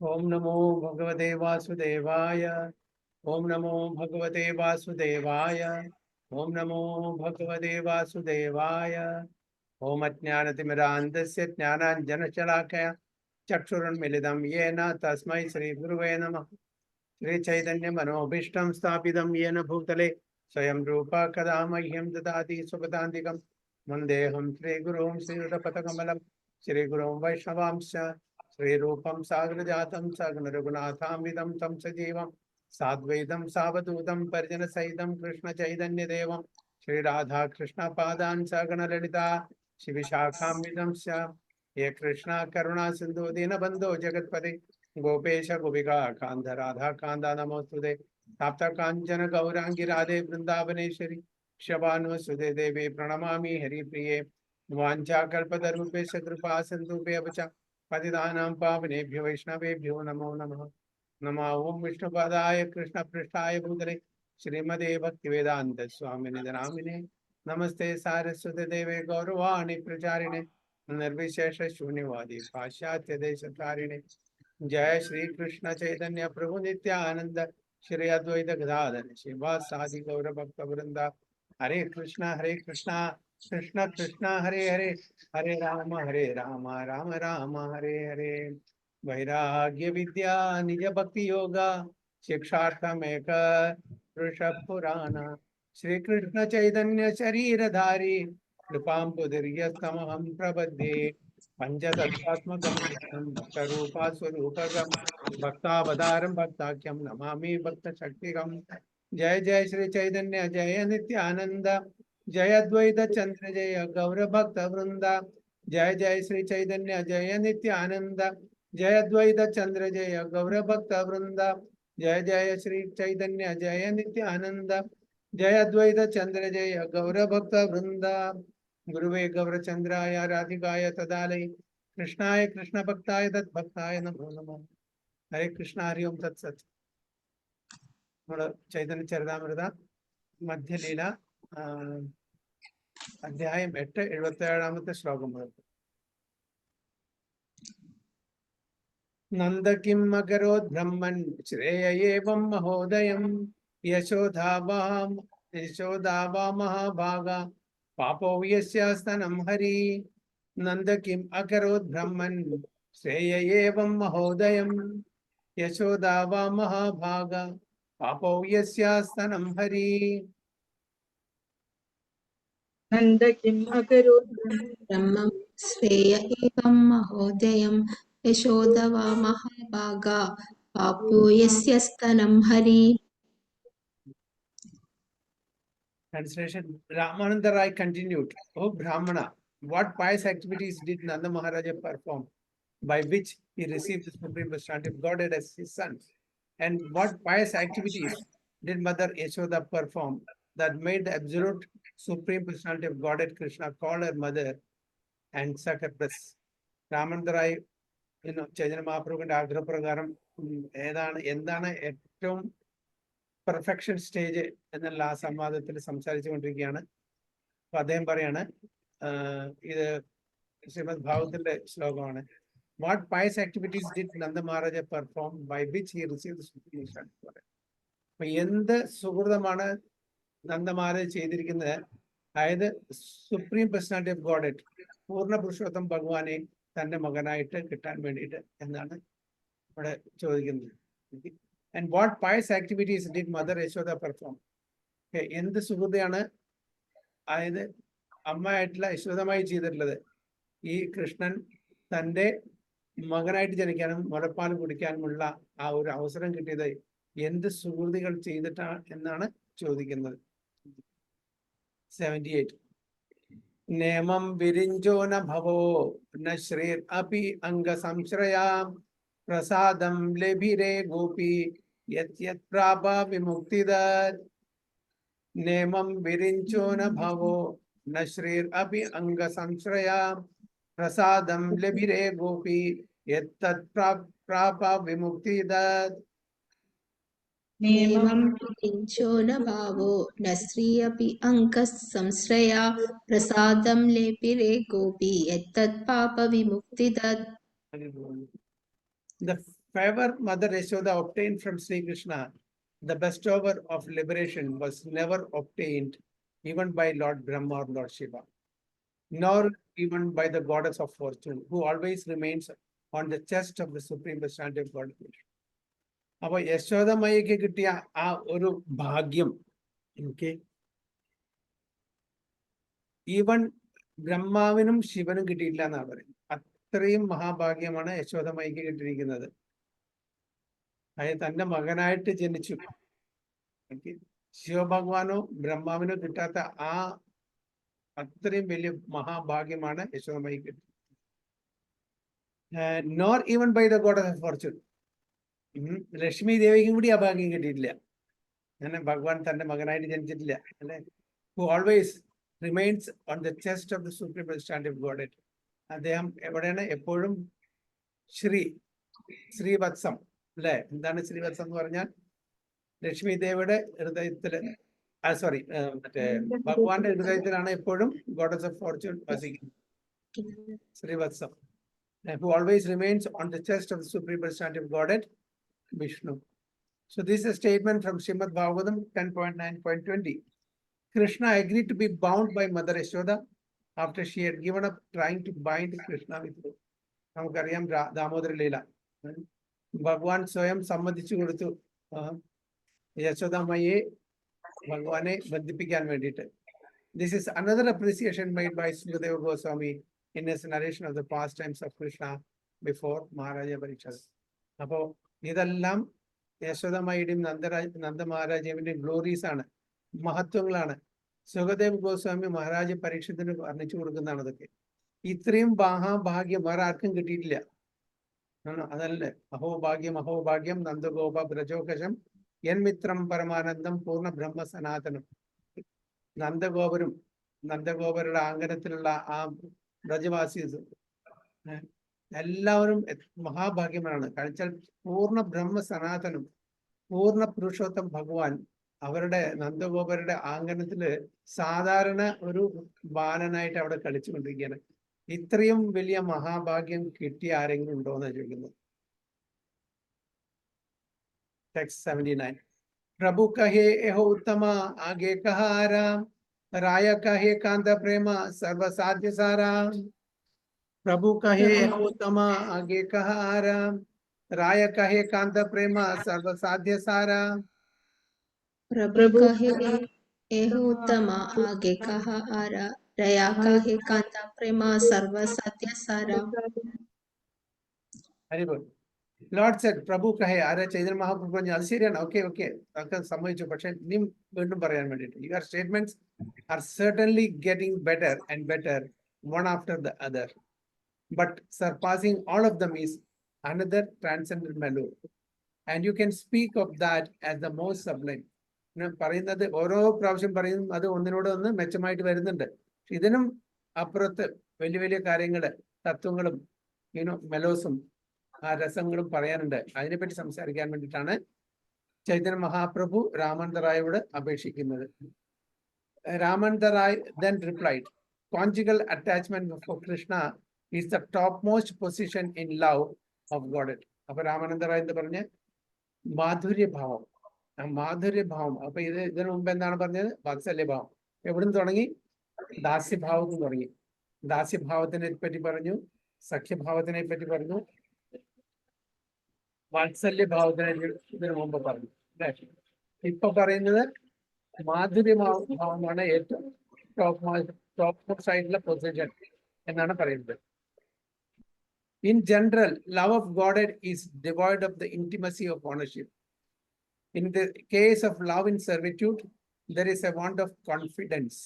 ओम नमो भगवते वासुदेवाय। ओम नमो भगवते वासुदेवाय। ओम नमो भगवते वासुदेवाय। ओम अज्ञानतिमिरान्धस्य ज्ञानाञ्जनशलाकया चक्षुरुन्मिलितं येन तस्मै श्रीगुरुवे नमः। श्रीचैतन्यमनोभीष्टं स्थापितं येन भूतले स्वयं रूप कदा मह्यं ददाति सुपदान्तिकं वन्देऽहं श्रीगुरुं श्रीयुतपथकमलं श्रीगुरुं वैष्णवांश्च श्रीरूपं साग्रजातं सगुणरघुनाथान्वितं तं सजीवं साद्वैतं सावधूतं परिजनसहितं कृष्णचैतन्यदेवं श्रीराधाकृष्णपादान् सगणललिता शिविशाखान्वितं च हे कृष्णा करुणा सिन्धु दीनबन्धो जगत्पते गोपेश गोपिका कांध राधा कांदा नमोस्तुते ताप्त कांचन गौरांगी राधे वृंदावनेश्वरी शबानुसुते देवी प्रणमामि हरिप्रिये वाञ्छाकल्पतरुभ्यश्च कृपा सिन्धुभ्यः च पतितानां पावनेभ्यो वैष्णवेभ्यो नमो नमः। नमः ओं विष्णुपादाय कृष्णपृष्ठाय भूतले श्रीमदे भक्तिवेदान्त स्वामिने नामिने नमस्ते सारस्वती देवे गौरवाणी प्रचारिणे निर्विशेष शून्यवादी पाश्चात्य देशकारिणे जय श्री कृष्ण चैतन्य प्रभु नित्यानंद श्री अद्वैत गदाधर शिवासादि गौर भक्त वृंदा हरे कृष्णा कृष्ण कृष्ण हरे हरे हरे राम राम राम हरे हरे। वैराग्य विद्या निज भक्ति योगा शिक्षार्थमेक पुरुष पुराण श्री कृष्ण चैतन्य शरीरधारी कृपाम्बुदिर्यस्तमहं प्रपद्ये पंचतत्त्वात्मकं कृष्णं भक्तरूपा स्वरूपकं भक्तावतारं भक्ताख्यं नमामि भक्तशक्तिकं। जय जय श्री चैतन्य जय नित्यानंद जय अद्वैत चंद्र जय गौर भक्त वृंदा। जय जय श्री चैतन्य जय नित्यानंद जय अद्वैत चंद्र जय गौर भक्त वृंदा। जय जय श्री चैतन्य जय नित्यानंद जय अद्वैत चंद्र जय गौर भक्त वृंदा। गुरुवे गौरचंद्राय राधिकाय तदालय कृष्णाय कृष्ण भक्ताय तद्भक्ताय नमो नमः। हरे कृष्ण हरि ओम तत्सत्। चैतन्य चरितामृत मध्यलीला अध्याയം 8 77ാമത്തെ ശ്ലോകം മുതൽ. नंद किम अकरोत् ब्रह्मन् श्रेय एवं महोदयं यशोदा महाभागा पापो यस्य स्तनं हरि। नंद किम अकरोत् ब्रह्मन् श्रेय एवं महोदयं यशोदा महाभागा पापो यस्य स्तनं हरि। नन्द किम् अकरोत् ब्रह्मं श्रेय एवं महोदयं यशोदवा महाभागा पापो यस्य स्तनं Hari. Translation. Ramananda Rai continued, O Brahmana, what pious activities did Nanda Maharaja perform by which he received the Supreme Personality of Godhead as his son? And what pious activities did Mother Yashoda perform that made the absolute Supreme Personality of Godhead Krishna call her mother and suck her breasts? Ramananda Rai, Chaitanya Mahaprabhuവിന്റെ ആഗ്രഹപ്രകാരം എന്താണ് ഏറ്റവും perfection stage എന്നുള്ള ആ സംവാദത്തിൽ സംസാരിച്ചു കൊണ്ടിരിക്കുകയാണ്. അപ്പൊ അദ്ദേഹം പറയാണ്, ഇത് ശ്രീമദ് ഭാഗവതത്തിന്റെ ശ്ലോകമാണ്. What pious activities did Nanda Maharaja perform by which he received the supreme personality. അപ്പൊ എന്ത് സുഹൃതമാണ് നന്ദ മഹാരാജ് ചെയ്തിരിക്കുന്നത്? അതായത് സുപ്രീം പേഴ്സണാലിറ്റി ഓഫ് ഗോഡ് പൂർണ്ണ പുരുഷോത്തം ഭഗവാനെ തന്റെ മകനായിട്ട് കിട്ടാൻ വേണ്ടിയിട്ട് എന്നാണ് ഇവിടെ ചോദിക്കുന്നത്. And what pious activities did Mother Yashoda perform? എന്ത് സുഹൃതയാണ് അതായത് അമ്മയായിട്ടുള്ള യശോദമായി ചെയ്തിട്ടുള്ളത്? ഈ കൃഷ്ണൻ തൻ്റെ മകനായിട്ട് ജനിക്കാനും മുലപ്പാൽ കുടിക്കാനുമുള്ള ആ ഒരു അവസരം കിട്ടിയത് എന്ത് സുഹൃതികൾ ചെയ്തിട്ടാണ് എന്നാണ് ചോദിക്കുന്നത്. 78. നേമം വിരിഞ്ചോ ന ഭവോ ന ശ്രീർ അപി അംഗ സംശ്രയാം പ്രസാദം ലഭിരേ ഗോപി യത് പ്രാപ വിമുക്തിദാത്. നേമം വിരിഞ്ചോ ന ഭവോ ന ശ്രീർ അപി അംഗ സംശ്രയാം പ്രസാദം ലഭിരേ ഗോപി യത് പ്രാപ വിമുക്തിദാത്. नेमं विरिञ्चो न भावो न श्री अपि अङ्कः संश्रया प्रसादं लेपिरे गोपी यत्तत् पापविमुक्तिदत्. The favor Mother Yashoda obtained from Sri Krishna, the bestower of liberation, was never obtained even by Lord Brahma or Lord Shiva, nor even by the goddess of fortune, who always remains on the chest of the supreme personality of God. അപ്പൊ യശോദമ്മയ്ക്ക് കിട്ടിയ ആ ഒരു ഭാഗ്യം എനിക്ക് even ബ്രഹ്മാവിനും ശിവനും കിട്ടിയില്ല എന്നാണ് പറയുന്നത്. അത്രയും മഹാഭാഗ്യമാണ് യശോദമ്മയ്ക്ക് കിട്ടിയിരിക്കുന്നത്. അതായത് തന്റെ മകനായിട്ട് ജനിച്ചു. ശിവഭഗവാനോ ബ്രഹ്മാവിനോ കിട്ടാത്ത ആ അത്രയും വലിയ മഹാഭാഗ്യമാണ് യശോദമ്മയ്ക്ക് കിട്ടിയത്. Nor even by the goddess of fortune. Lakshmi ദേവിക്കും കൂടി ആ ഭാഗ്യം കിട്ടിയിട്ടില്ല. അങ്ങനെ ഭഗവാൻ തന്റെ മകനായിട്ട് ജനിച്ചിട്ടില്ല അല്ലെ. Who always remains on the chest of the supreme personality of God. അദ്ദേഹം എവിടെയാണ് എപ്പോഴും ശ്രീവത്സം അല്ലെ. എന്താണ് ശ്രീവത്സം എന്ന് പറഞ്ഞാൽ ലക്ഷ്മി ദേവിയുടെ ഹൃദയത്തില് മറ്റേ ഭഗവാന്റെ ഹൃദയത്തിലാണ് എപ്പോഴും ഗോഡസ് ഓഫ് ഫോർച്യൂൺ വസിക്കുന്നത്. Sreevalsam. Who always remains on the chest of the supreme personality of Godhead, Vishnu. So this is a statement from Srimad Bhagavatam 10.9.20. Krishna agreed to be bound by Mother Yashoda after she had given up trying to bind Krishna with her. നമുക്കറിയാം ദാമോദര ലീല. ഭഗവാൻ സ്വയം സമ്മതിച്ചു കൊടുത്തു യശോദാമ്മയെ ഭഗവാനെ ബന്ധിപ്പിക്കാൻ വേണ്ടിയിട്ട്. This is another appreciation made by Sukadeva Goswami in his narration of the pastimes of Krishna before Maharaja Parikshit. അപ്പോ ഇതെല്ലാം യശോദമ്മയുടെയും നന്ദ മഹാരാജാവിന്റെയും ഗ്ലോറീസ് ആണ്, മഹത്വങ്ങളാണ്. സുഖദേവ് ഗോസ്വാമി മഹാരാജ പരീക്ഷത്തിന് വർണ്ണിച്ചു കൊടുക്കുന്നതാണ് അതൊക്കെ. ഇത്രയും മഹാഭാഗ്യം വേറെ ആർക്കും കിട്ടിയിട്ടില്ല. അതല്ലേ അഹോഭാഗ്യം അഹോഭാഗ്യം നന്ദഗോപ ബ്രജോകശം യന്മിത്രം പരമാനന്ദം പൂർണ്ണ ബ്രഹ്മ സനാതനം. നന്ദഗോപരുടെ ആംഗനത്തിലുള്ള ആ ബ്രജവാസീസ് എല്ലാവരും മഹാഭാഗ്യമാണ്. കഴിച്ചാൽ പൂർണ്ണ ബ്രഹ്മ സനാതനം, പൂർണ്ണ പുരുഷോത്തം ഭഗവാൻ അവരുടെ നന്ദഗോപരുടെ ആംഗനത്തില് സാധാരണ ഒരു ബാലനായിട്ട് അവിടെ കളിച്ചുകൊണ്ടിരിക്കുകയാണ്. ഇത്രയും വലിയ മഹാഭാഗ്യം കിട്ടിയ ആരെങ്കിലും ഉണ്ടോ എന്ന് ചോദിക്കുന്നത്. ടെക്സ്റ്റ് 79. പ്രഭു കഹേ എഹോ ഉത്തമ ആകെ കഹാരാം राय कहे कांत प्रेम सर्वसाध्य साराम. प्रभु कहे उत्तम आगे कहा आराम राय कहे कांत प्रेम सर्वसाध्य साराम. प्रभु कहे एहो उत्तम आगे कहा आरा रया कहे कांता प्रेम सर्व सत्य सारा. Very good. Lord said, Prabhu kahe, Ara Chaitanya Mahaprabhu പറഞ്ഞു അത് ശരിയാണ്. ഓക്കെ അതൊക്കെ സമ്മതിച്ചു. പക്ഷെ നീ വീണ്ടും പറയാൻ വേണ്ടിയിട്ട് your statements are certainly getting better and better one after the other. But surpassing all of them is another transcendent malur. And you can speak of that as the most sublime. പറയുന്നത് ഓരോ പ്രാവശ്യം പറയുന്നു അത് ഒന്നിനോട് ഒന്ന് മെച്ചമായിട്ട് വരുന്നുണ്ട്. ഇതിനും അപ്പുറത്ത് വലിയ വലിയ കാര്യങ്ങള് തത്വങ്ങളും മെലോസും ആ രസങ്ങളും പറയാനുണ്ട്. അതിനെപ്പറ്റി സംസാരിക്കാൻ വേണ്ടിയിട്ടാണ് Chaitanya Mahaprabhu Ramananda റായോട് അപേക്ഷിക്കുന്നത്. Ramananda Rai then replied, conjugal attachment for Krishna is the topmost position in love of Godhead. അപ്പൊ രാമാനന്ദ റായ് എന്ന് പറഞ്ഞ് മാധുര്യഭാവം, മാധുര്യഭാവം. അപ്പൊ ഇതിനു മുമ്പ് എന്താണ് പറഞ്ഞത്? വാത്സല്യഭാവം. എവിടുന്ന് തുടങ്ങി? ദാസ്യഭാവത്തിൽ തുടങ്ങി. ദാസ്യഭാവത്തിനെ പറ്റി പറഞ്ഞു, സഖ്യഭാവത്തിനെ പറ്റി പറഞ്ഞു, വാത്സല്യഭാവത്തിനെ ഇതിനു മുമ്പ് പറഞ്ഞു. ഇപ്പൊ പറയുന്നത് മാധുര്യഭാവമാണ് ഏറ്റവും ടോപ്പ് സൈഡിലെ പൊസിഷൻ എന്നാണ് പറയുന്നത്. In general, love of Godhead is devoid of the intimacy of ownership. In the case of love in servitude, there is a want of confidence.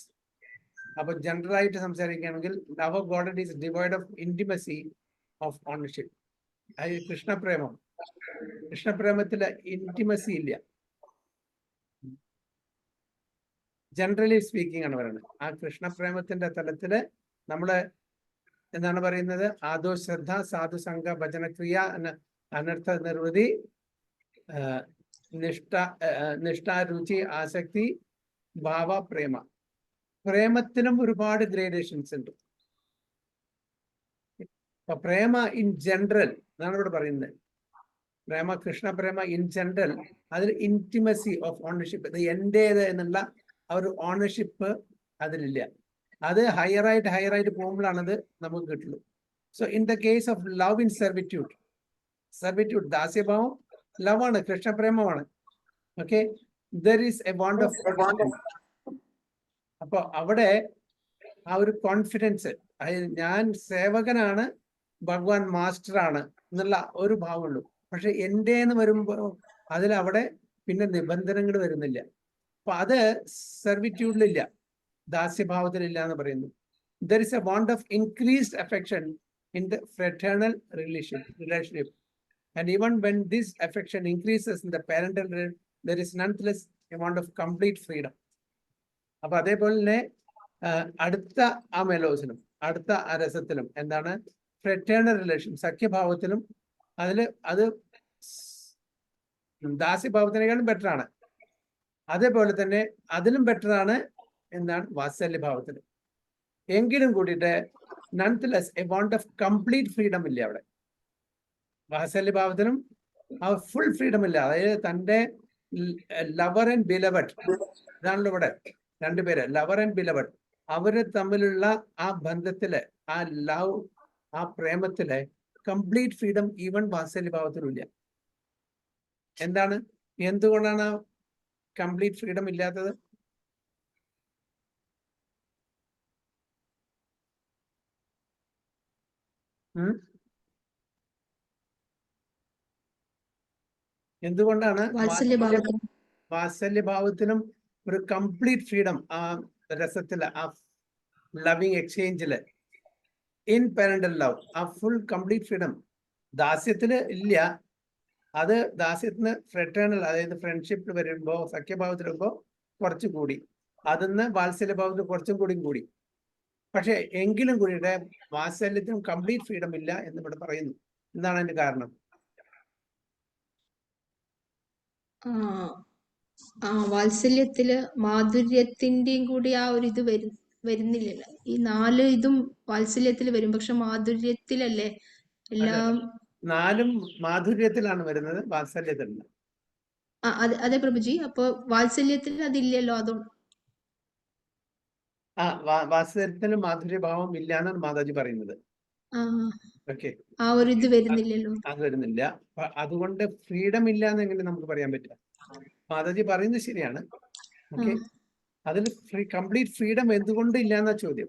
അപ്പൊ ജനറൽ ആയിട്ട് സംസാരിക്കുകയാണെങ്കിൽ love of Godhead is devoid of intimacy of ownership. കൃഷ്ണപ്രേമത്തില് intimacy ഇല്ല. Generally speaking ആണ് പറയുന്നത്. ആ കൃഷ്ണപ്രേമത്തിന്റെ തലത്തില് നമ്മള് എന്താണ് പറയുന്നത്? ആദോ ശ്രദ്ധ സാധു സംഘ ഭജനക്രിയ അനർത്ഥ നിർവൃതി നിഷ്ഠ രുചി ആസക്തി ഭാവ പ്രേമ. പ്രേമത്തിനും ഒരുപാട് ഗ്രേഡേഷൻസ് ഉണ്ട്. പ്രേമ ഇൻ ജനറൽ എന്നാണ് ഇവിടെ പറയുന്നത്. പ്രേമ കൃഷ്ണ പ്രേമ ഇൻ ജനറൽ അതിൽ ഇന്റിമസി ഓഫ് ഓണർഷിപ്പ്, ഇത് എന്റേത് എന്നുള്ള ആ ഒരു ഓണർഷിപ്പ് അതിലില്ല. അത് ഹയറായിട്ട് പോകുമ്പോഴാണ് അത് നമുക്ക് കിട്ടുള്ളൂ. So in the case of love in servitude, ദാസ്യഭാവം ലവാണ്, കൃഷ്ണപ്രേമമാണ്. Okay, there is a bond of അപ്പൊ അവിടെ ആ ഒരു കോൺഫിഡൻസ്, അതായത് ഞാൻ സേവകനാണ്, ഭഗവാൻ മാസ്റ്റർ ആണ് എന്നുള്ള ഒരു ഭാവമുള്ളൂ. പക്ഷെ എൻ്റെ എന്ന് വരുമ്പോൾ അതിലവിടെ പിന്നെ നിബന്ധനകൾ വരുന്നില്ല. അപ്പൊ അത് സെർവിറ്റ്യൂഡിലില്ല, ദാസ്യഭാവത്തിലില്ല എന്ന് പറയുന്നു. There is A bond of increased affection in the fraternal relationship and even when this affection increases in the parental there is nonetheless a bond of complete freedom. അപ്പൊ അതേപോലെ തന്നെ അടുത്ത ആ മെലോസിലും അടുത്ത ആ രസത്തിലും എന്താണ് ഫ്രറ്റേണൽ റിലേഷൻ, സഖ്യഭാവത്തിലും അത് ദാസ്യഭാവത്തിനേക്കാളും ബെറ്റർ ആണ്. അതേപോലെ തന്നെ അതിലും ബെറ്റർ ആണ് എന്താണ് വാത്സല്യഭാവത്തിൽ. എങ്കിലും കൂടിയിട്ട് nonetheless a bond of complete freedom ഇല്ല അവിടെ. വാത്സല്യഭാവത്തിലും ആ ഫുൾ ഫ്രീഡം ഇല്ല. അതായത് തൻ്റെ ലവർ ആൻഡ് ബിലവഡ്, ഇതാണല്ലോ ഇവിടെ രണ്ടുപേര്, ലവർ ആൻഡ് ബിലവഡ്, അവര് തമ്മിലുള്ള ആ ബന്ധത്തില്, ആ ലവ്, ആ പ്രേമത്തില് കംപ്ലീറ്റ് ഫ്രീഡം ഈവൻ വാത്സല്യഭാവത്തിലും ഇല്ല. എന്താണ്, എന്തുകൊണ്ടാണ് കംപ്ലീറ്റ് ഫ്രീഡം ഇല്ലാത്തത്? എന്തുകൊണ്ടാണ് വാത്സല്യഭാവത്തിലും ഒരു കംപ്ലീറ്റ് ഫ്രീഡം ആ രസത്തില്, ആ ലവിങ് എക്സ്ചേഞ്ചില്, ഇൻ പാരന്റൽ ലവ് ആ ഫുൾ കംപ്ലീറ്റ് ഫ്രീഡം ദാസ്യത്തില് ഇല്ല. അത് ദാസ്യത്തിന് ഫ്രറ്റേണൽ, അതായത് ഫ്രണ്ട്ഷിപ്പിൽ വരുമ്പോ, സഖ്യഭാവത്തിൽ വരുമ്പോ കുറച്ചുകൂടി, അതിന്ന് വാത്സല്യഭാവത്തിൽ കുറച്ചും കൂടി. പക്ഷെ എങ്കിലും കൂടിയിട്ട് വാത്സല്യത്തിനും കംപ്ലീറ്റ് ഫ്രീഡം ഇല്ല എന്ന് ഇവിടെ പറയുന്നു. എന്താണ് അതിന്റെ കാരണം? വാത്സല്യത്തില് മാധുര്യത്തിന്റെയും കൂടി ആ ഒരു ഇത് വരുന്നില്ലല്ലോ. ഈ 4 ഇതും വാത്സല്യത്തിൽ വരും, പക്ഷെ മാധുര്യത്തിലല്ലേ എല്ലാം. 4 മാധുര്യത്തിലാണ് വരുന്നത്, വാത്സല്യത്തിലല്ല. അതെ പ്രഭുജി, അപ്പൊ വാത്സല്യത്തിൽ അതില്ലല്ലോ. അതുകൊണ്ട് വാത്സല്യത്തിന് മാധുര്യഭാവം ഇല്ല എന്നാണ് മാതാജി പറയുന്നത്. ഓക്കെ, ആ ഒരു ഇത് വരുന്നില്ലല്ലോ. അത് വരുന്നില്ല. അതുകൊണ്ട് ഫ്രീഡം ഇല്ല എന്ന് എങ്ങനെ നമുക്ക് പറയാൻ പറ്റുക? മാതാജി പറയുന്നത് ശരിയാണ്. ഓക്കെ, അതിൽ കംപ്ലീറ്റ് ഫ്രീഡം എന്തുകൊണ്ട് ഇല്ല എന്ന ചോദ്യം.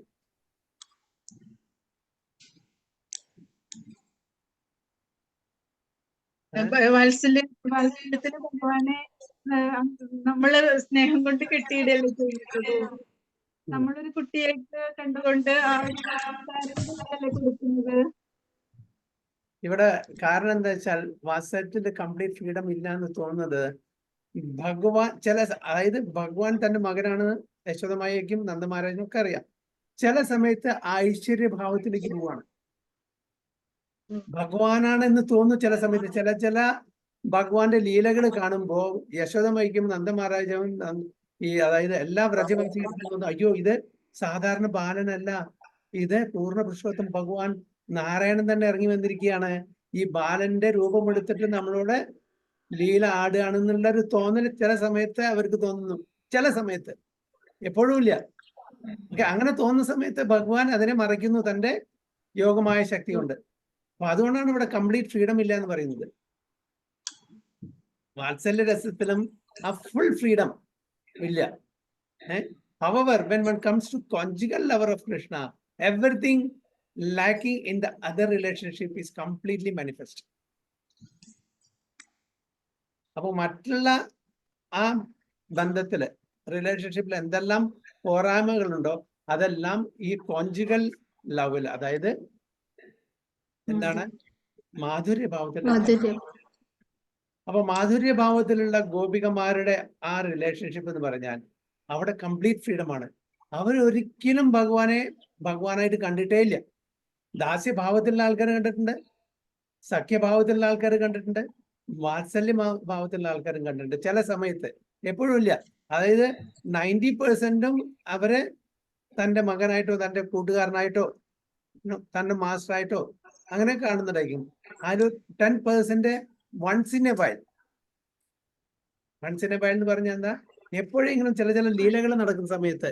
വാത്സല്യത്തിന് ഭഗവാനെ നമ്മള് സ്നേഹം കൊണ്ട് കെട്ടിയിടല്ലേ ചെയ്യുന്നത്. നമ്മളൊരു കുട്ടിയായിട്ട് കണ്ടുകൊണ്ട് കൊടുക്കുന്നത്. ഇവിടെ കാരണം എന്താ വെച്ചാൽ വാത്സല്യത്തിന്റെ കംപ്ലീറ്റ് ഫ്രീഡം ഇല്ല എന്ന് തോന്നുന്നത് ഭഗവാൻ അതായത് ഭഗവാൻ തന്റെ മകനാണ് യശോദമായേക്കും നന്ദമഹാരാജനും ഒക്കെ അറിയാം. ചില സമയത്ത് ഐശ്വര്യഭാവത്തിലേക്ക് പോവാണ്. ഭഗവാനാണെന്ന് തോന്നുന്നു ചില സമയത്ത്. ചില ഭഗവാന്റെ ലീലകൾ കാണുമ്പോ യശോദമായിക്കും നന്ദമഹാരാജവും അതായത് എല്ലാ വ്രജവംശികളും അയ്യോ ഇത് സാധാരണ ബാലനല്ല, ഇത് പൂർണ്ണ പുരുഷോത്തം ഭഗവാൻ നാരായണൻ തന്നെ ഇറങ്ങി വന്നിരിക്കുകയാണ്, ഈ ബാലന്റെ രൂപമെടുത്തിട്ട് നമ്മളോട് ലീല ആടുകയാണെന്നുള്ള ഒരു തോന്നൽ ചില സമയത്ത് അവർക്ക് തോന്നുന്നു. ചില സമയത്ത്, എപ്പോഴും ഇല്ല. അങ്ങനെ തോന്നുന്ന സമയത്ത് ഭഗവാൻ അതിനെ മറയ്ക്കുന്നു തന്റെ യോഗമായ ശക്തി കൊണ്ട്. അപ്പൊ അതുകൊണ്ടാണ് ഇവിടെ കംപ്ലീറ്റ് ഫ്രീഡം ഇല്ല എന്ന് പറയുന്നത്. വാത്സല്യ രസത്തിലും ആ ഫുൾ ഫ്രീഡം ഇല്ല. However, when one comes to conjugal lover of Krishna, everything lacking in the other relationship is completely manifest. അപ്പൊ മറ്റുള്ള ആ ബന്ധത്തില്, റിലേഷൻഷിപ്പിൽ എന്തെല്ലാം പോരായ്മകളുണ്ടോ അതെല്ലാം ഈ കോൺജുഗൽ ലവിൽ, അതായത് എന്താണ് മാധുര്യഭാവത്തിൽ. അപ്പൊ മാധുര്യഭാവത്തിലുള്ള ഗോപികമാരുടെ ആ റിലേഷൻഷിപ്പ് എന്ന് പറഞ്ഞാൽ അവിടെ കംപ്ലീറ്റ് ഫ്രീഡം ആണ്. അവരൊരിക്കലും ഭഗവാനായിട്ട് കണ്ടിട്ടേ ഇല്ല. ദാസ്യഭാവത്തിലുള്ള ആൾക്കാർ കണ്ടിട്ടുണ്ട്, സഖ്യഭാവത്തിലുള്ള ആൾക്കാർ കണ്ടിട്ടുണ്ട്, വാത്സല്യ ഭാവത്തിലുള്ള ആൾക്കാരും കണ്ടിട്ടുണ്ട്. ചില സമയത്ത്, എപ്പോഴും ഇല്ല. അതായത് 90% അവര് തന്റെ മകനായിട്ടോ തന്റെ കൂട്ടുകാരനായിട്ടോ തന്റെ മാസ്റ്ററായിട്ടോ അങ്ങനെ കാണുന്നുണ്ടായിരിക്കും. ആ ഒരു 10% once in a while. Once in a while എന്ന് പറഞ്ഞാൽ എന്താ, എപ്പോഴെങ്കിലും ചില ലീലകൾ നടക്കുന്ന സമയത്ത്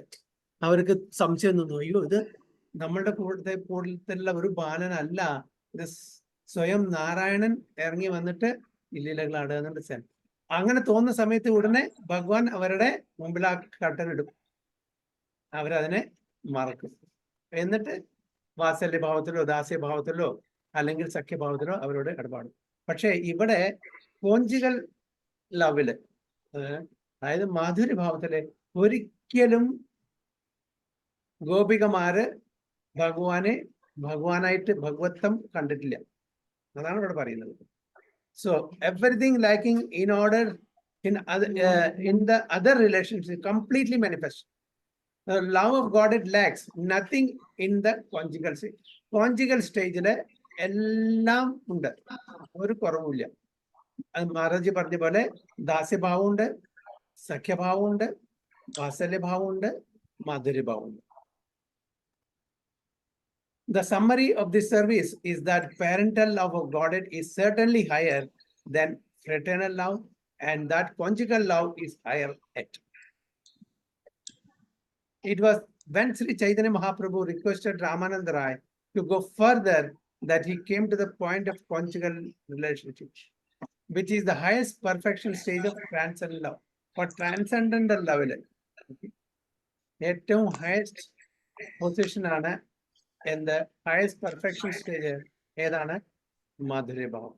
അവർക്ക് സംശയം തോന്നും, അയ്യോ ഇത് നമ്മളുടെ കൂട്ടത്തിലുള്ള ഒരു ബാലനല്ല, ഇത് സ്വയം നാരായണൻ ഇറങ്ങി വന്നിട്ട് ഈ ലീലകളാണ് എന്നുണ്ട്. അങ്ങനെ തോന്നുന്ന സമയത്ത് ഉടനെ ഭഗവാൻ അവരുടെ മുമ്പിൽ ആ കട്ടനിടും, അവരതിനെ മറക്കും. എന്നിട്ട് വാത്സല്യഭാവത്തിലോ ദാസ്യഭാവത്തിലോ അല്ലെങ്കിൽ സഖ്യഭാവത്തിലോ അവരോട് ഇടപാടും. പക്ഷെ ഇവിടെ കോഞ്ചുകൾ ലവില്, അതായത് മാധുര്യഭാവത്തില് ഒരിക്കലും ഗോപികമാര് ഭഗവാനായിട്ട് ഭഗവത്വം കണ്ടിട്ടില്ല. അതാണ് ഇവിടെ പറയുന്നത്. So everything lacking in order in the other relationship completely manifest. The love of God, it lacks nothing in the conjugal stage. Conjugal stage le ellam undu, oru koravilla. അത് മഹാരാജ് പറഞ്ഞ പോലെ ദാസ്യഭാവം ഉണ്ട്, സഖ്യഭാവം ഉണ്ട്, വാത്സല്യഭാവം ഉണ്ട്, മാധുര്യഭാവം ഉണ്ട്. The summary of this service is that parental love of Godhead is certainly higher than fraternal love, and that conjugal love is higher yet. It was when Sri Chaitanya Mahaprabhu requested Ramananda Rai to go further that he came to the point of conjugal relationship, which is the highest perfection stage of transcendental love. For transcendental level, ഏറ്റവും highest position ആണ്, and the highest perfection stage ഏതാണ്? മാധുര്യഭാവം.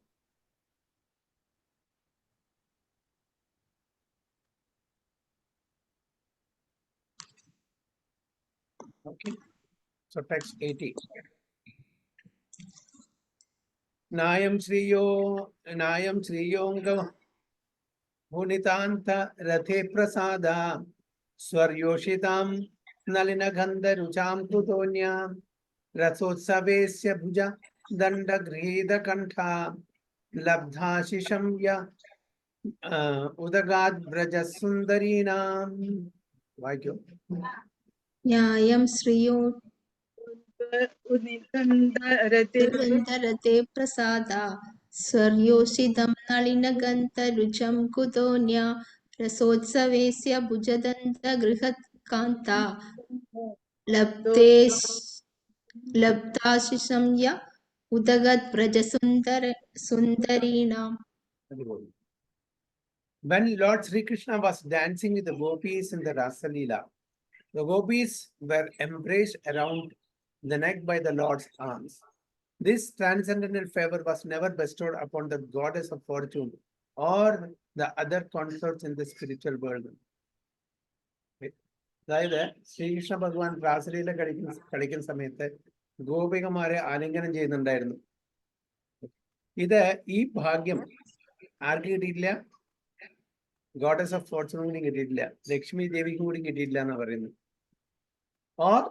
Okay, so text 80. Nayam Sriyonga Hunitanta Rathe Prasada Swaryoshitam Nalina Gandha Rucham Tutonya Rasotsavesya Bhuja Danda Grihida Kantha Labdhashishamya Udagad Braja Sundarinam. Vaikyo. ന്യായം ശ്രീയോ ഉദഗന്ധരത്തെ പ്രസാദ സ്വർയോഷിതം നളിനഗന്ധരുചം കുതോന്യ രസോത്സവേസ്യ ഭുജദന്ത ഗൃഹകാന്ത ലബ്ധാശിഷം യ ഉദഗത് സുന്ദരീണാം. When Lord Sri Krishna was dancing with the gopis in the Rasa Leela, the gopis were embraced around the neck by the Lord's arms. This transcendental favor was never bestowed upon the goddess of fortune or the other consorts in the spiritual world. അതായത് ശ്രീകൃഷ്ണ ഭഗവാൻ രാസലീല കളിക്കുന്ന സമയത്ത് ഗോപികമാരെ ആലിംഗനം ചെയ്യുന്നുണ്ടായിരുന്നു. ഈ ഭാഗ്യം ആർക്ക് കിട്ടിയിട്ടില്ല? Goddess of ഫോർച്യൂണിനും കിട്ടിയിട്ടില്ല, ലക്ഷ്മി ദേവിക്കും കൂടി കിട്ടിയിട്ടില്ല എന്നാ പറയുന്നത്. Or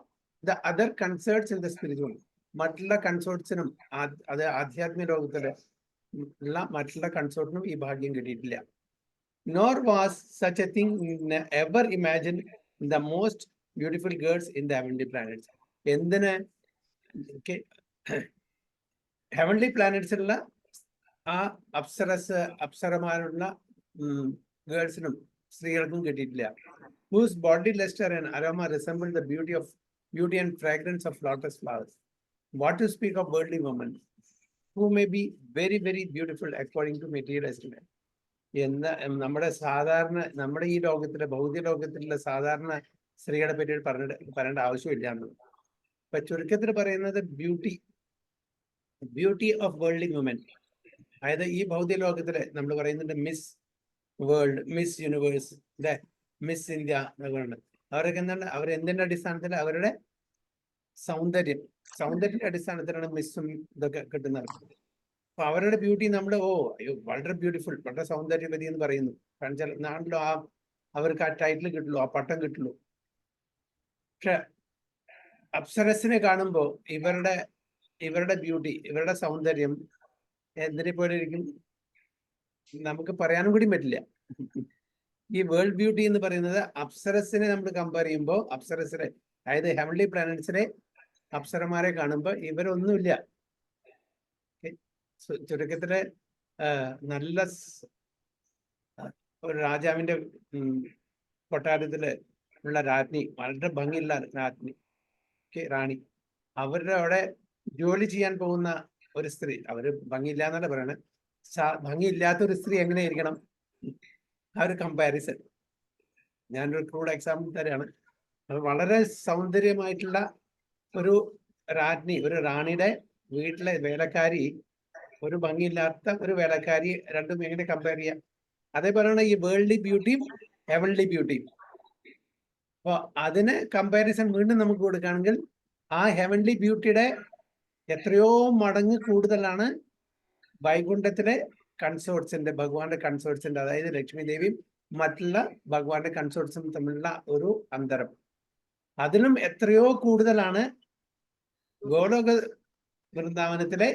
the other concerts in the spiritual, മറ്റുള്ള കൺസോർട്സിനും, അത് ആധ്യാത്മിക ലോകത്തിലെ ഉള്ള മറ്റുള്ള കൺസോർട്ടിനും ഈ ഭാഗ്യം കിട്ടിയിട്ടില്ല. Nor was such a thing ever imagined the most beautiful girls in the heavenly planets. എന്തിന് heavenly planets ഉള്ള ആ അപ്സരമാരുള്ള ഗേൾസിനും സ്ത്രീകൾക്കും കിട്ടിയിട്ടില്ല. Whose body luster and aroma resemble the beauty and fragrance of lotus flowers. What to speak of worldly women, who may be very, very beautiful according to material estimate. നമ്മുടെ ഈ ലോകത്തിലെ ഭൗതിക ലോകത്തിലുള്ള സാധാരണ സ്ത്രീകളെ പറ്റി പറയേണ്ട ആവശ്യമില്ല എന്നുള്ളത്. ഇപ്പൊ ചുരുക്കത്തിൽ പറയുന്നത് ബ്യൂട്ടി ഓഫ് വേൾഡി വുമൻ, അതായത് ഈ ഭൗതിക ലോകത്തിലെ നമ്മൾ പറയുന്നുണ്ട് miss world, miss universe, miss India എന്നൊക്കെ. അവരൊക്കെ എന്താണ്, അവരെന്തിന്റെ അടിസ്ഥാനത്തിൽ? അവരുടെ സൗന്ദര്യത്തിന്റെ അടിസ്ഥാനത്തിലാണ് മിസ്സും ഇതൊക്കെ കിട്ടുന്നത്. അപ്പൊ അവരുടെ ബ്യൂട്ടി നമ്മുടെ അയ്യോ വളരെ ബ്യൂട്ടിഫുൾ, വളരെ സൗന്ദര്യവതി എന്ന് പറയുന്നു. കാരണം ചില നാട്ടിലോ അവർക്ക് ആ ടൈറ്റിൽ കിട്ടുള്ളൂ, ആ പട്ടം കിട്ടുള്ളൂ. പക്ഷെ അപ്സരസിനെ കാണുമ്പോ ഇവരുടെ ബ്യൂട്ടി, ഇവരുടെ സൗന്ദര്യം എന്തിനെ പോലെ ഇരിക്കും നമുക്ക് പറയാനും കൂടി പറ്റില്ല. ഈ വേൾഡ് ബ്യൂട്ടി എന്ന് പറയുന്നത് അപ്സരസിനെ നമ്മൾ കമ്പയർ ചെയ്യുമ്പോൾ, അപ്സരസിനെ അതായത് ഹെവൻലി പ്ലാനറ്റ്സിലെ അപ്സരമാരെ കാണുമ്പോൾ ഇവരൊന്നുമില്ല. ചുരുക്കത്തില് നല്ല ഒരു രാജാവിന്റെ കൊട്ടാരത്തില് ഉള്ള രാജ്ഞി, വളരെ ഭംഗിയുള്ള രാജ്ഞി, റാണി, അവരുടെ അവിടെ ജോലി ചെയ്യാൻ പോകുന്ന ഒരു സ്ത്രീ, അവര് ഭംഗിയില്ല എന്നല്ല പറയണേ, ഭംഗിയില്ലാത്ത ഒരു സ്ത്രീ എങ്ങനെയായിരിക്കണം? ആ ഒരു കമ്പാരിസൺ ഞാനൊരു ക്രൂഡ് എക്സാമ്പിൾ തരാണ്. അത് വളരെ സൗന്ദര്യമായിട്ടുള്ള ഒരു രാജ്ഞി, ഒരു റാണിയുടെ വീട്ടിലെ വേലക്കാരി, ഒരു ഭംഗിയില്ലാത്ത ഒരു വേലക്കാരി, രണ്ടും എങ്ങനെ കമ്പയർ ചെയ്യാം? അതേപോലെയാണ് ഈ വേൾഡ്ലി ബ്യൂട്ടിയും ഹെവൻലി ബ്യൂട്ടിയും. അപ്പൊ അതിന് കമ്പാരിസൺ വീണ്ടും നമുക്ക് കൊടുക്കുകയാണെങ്കിൽ ആ ഹെവൻലി ബ്യൂട്ടിയുടെ എത്രയോ മടങ്ങ് കൂടുതലാണ് വൈകുണ്ഠത്തിലെ കൺസോർട്സിന്റെ, ഭഗവാന്റെ കൺസോർട്സിന്റെ, അതായത് ലക്ഷ്മി ദേവിയും മറ്റുള്ള ഭഗവാന്റെ കൺസോർട്സും തമ്മിലുള്ള ഒരു അന്തരം. അതിലും എത്രയോ കൂടുതലാണ് ഗോലോക വൃന്ദാവനത്തിലെ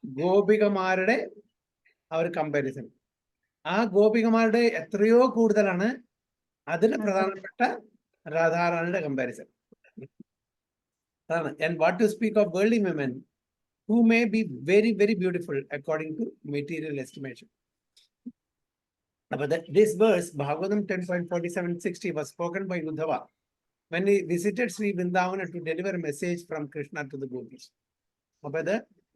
ഗോപികമാരുടെ ആ ഒരു കമ്പാരിസൺ. ആ ഗോപികമാരുടെ എത്രയോ കൂടുതലാണ് അതിൽ പ്രധാനപ്പെട്ട രാധാറാണിയുടെ കമ്പാരിസൺ. അതാണ്. And what to speak of worldly women who may be very, very beautiful according to material estimation. But this verse, Bhagavatam 10.47-60, was spoken by Uddhava when he visited Sri Vrindavana to deliver a message from Krishna to the gopis. അപ്പൊ ഇത്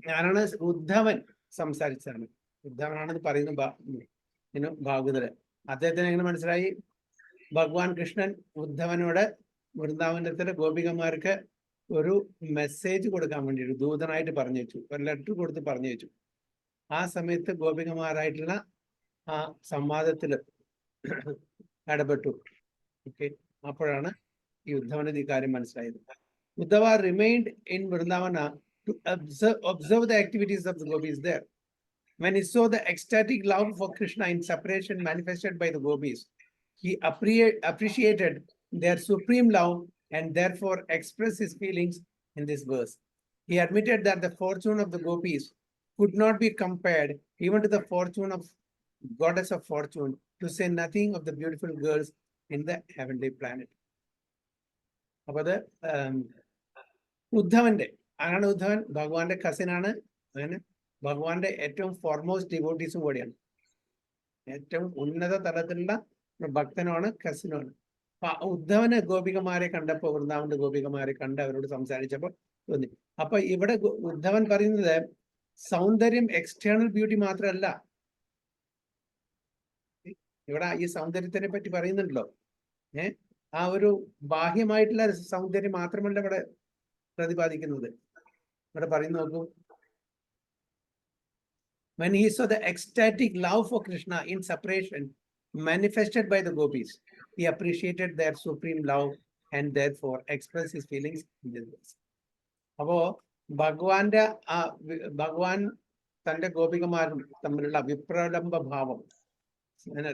ഞാനാണ് ഉദ്ധവൻ സംസാരിച്ചതാണ്. ഉദ്ധവനാണെന്ന് പറയുന്ന ഭാഗവതര്. അദ്ദേഹത്തിന് എങ്ങനെ മനസ്സിലായി? ഭഗവാൻ കൃഷ്ണൻ ഉദ്ധവനോട് വൃന്ദാവനത്തിലെ ഗോപികമാർക്ക് ഒരു message കൊടുക്കാൻ വേണ്ടി ഒരു ദൂതനായിട്ട് പറഞ്ഞു വെച്ചു, ഒരു ലെറ്റർ കൊടുത്ത് പറഞ്ഞു വെച്ചു. ആ സമയത്ത് ഗോപികമാരായിട്ടുള്ള ആ സംവാദത്തിൽ ഇടപെട്ടു. ഓക്കെ, അപ്പോഴാണ് ഈ ഉദ്ധവന് ഈ കാര്യം മനസ്സിലായത്. Uddhava remind in Vrindavana to observe the activities of the gopis there. When he saw the ecstatic love for Krishna in separation manifested by the gopis, he appreciated their supreme love and therefore expressed his feelings in this verse. He admitted that the fortune of the gopis could not be compared even to the fortune of goddess of fortune, to say nothing of the beautiful girls in the heavenly planet. അപ്പോൾ അത് ഉദ്ധവന്റെ ആരാണ്? ഉദ്ധവൻ ഭഗവാന്റെ കസിനാണ്. അങ്ങനെ ഭഗവാന്റെ ഏറ്റവും foremost ഡിവോട്ടീസും കൂടിയാണ്, ഏറ്റവും ഉന്നത തലത്തിലുള്ള ഭക്തനുമാണ്, കസിനുമാണ്. അപ്പൊ ഉദ്ധവന് ഗോപികമാരെ കണ്ടപ്പോ, വൃന്ദാവന്റെ ഗോപികമാരെ കണ്ട് അവരോട് സംസാരിച്ചപ്പോൾ തോന്നി. അപ്പൊ ഇവിടെ ഉദ്ധവൻ പറയുന്നത് സൗന്ദര്യം എക്സ്റ്റേണൽ ബ്യൂട്ടി മാത്രമല്ല. ഇവിടെ ഈ സൗന്ദര്യത്തിനെ പറ്റി പറയുന്നുണ്ടല്ലോ. ആ ഒരു ബാഹ്യമായിട്ടുള്ള സൗന്ദര്യം മാത്രമല്ല ഇവിടെ പ്രതിപാദിക്കുന്നത്. ഇവിടെ പറയുന്ന നോക്കൂ, when he saw the ecstatic love for Krishna in separation manifested by the gopis, he appreciated their supreme love and therefore expressed his feelings in this verse. അപ്പോ ഭഗവാൻ തന്റെ ഗോപികമാരും തമ്മിലുള്ള വിപ്രലംബ ഭാവം,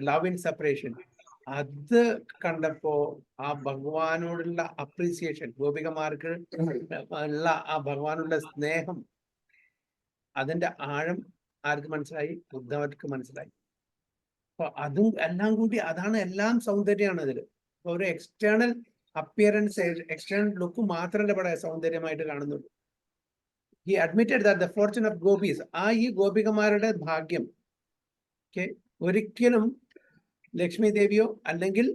ലവ് ഇൻ സെപ്പറേഷൻ, അത് കണ്ടപ്പോ ആ ഭഗവാനോടുള്ള അപ്രീസിയേഷൻ, ഗോപികമാർക്ക് ഉള്ള ആ ഭഗവാനുള്ള സ്നേഹം, അതിന്റെ ആഴം ആർക്ക് മനസ്സിലായി? ഉദ്ധവർക്ക് മനസ്സിലായി. അപ്പൊ അതും എല്ലാം കൂടി, അതാണ് എല്ലാം സൗന്ദര്യമാണ് അതിൽ. ഒരു എക്സ്റ്റേണൽ അപ്പിയറൻസ്, എക്സ്റ്റേണൽ ലുക്ക് മാത്രമല്ല ഇവിടെ സൗന്ദര്യമായിട്ട് കാണുന്നുള്ളൂ. He admitted that the fortune of gopis, ആ ഈ ഗോപികമാരുടെ ഭാഗ്യം ഒരിക്കലും ലക്ഷ്മി ദേവിയോ അല്ലെങ്കിൽ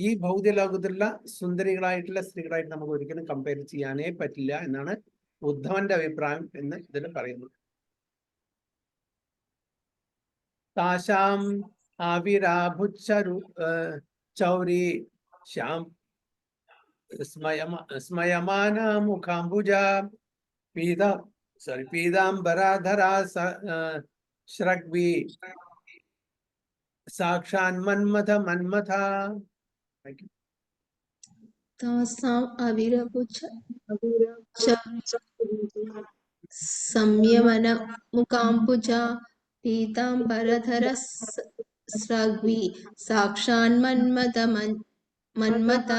ഈ ഭൗതികലോകത്തിലുള്ള സുന്ദരികളായിട്ടുള്ള സ്ത്രീകളായിട്ട് നമുക്ക് ഒരിക്കലും കമ്പയർ ചെയ്യാനേ പറ്റില്ല എന്നാണ് ഉദ്ധവന്റെ അഭിപ്രായം എന്ന് ഇതിൽ പറയുന്നു. താശാം ആവിരാഭുച്ചരു ചൗരി ശ്യാം സ്മയമാന മുഖാംബുജ പീതാംബരാധരാ ശ്രഗ്വി സാക്ഷാൻ മന്മഥ മന്മഥ. താസാം അവിരഭുജ സംയമന മുഖാംബുജ പീതാംബരധര സ്രഗ്വി സാക്ഷാൻ മന്മഥ മന്മഥ.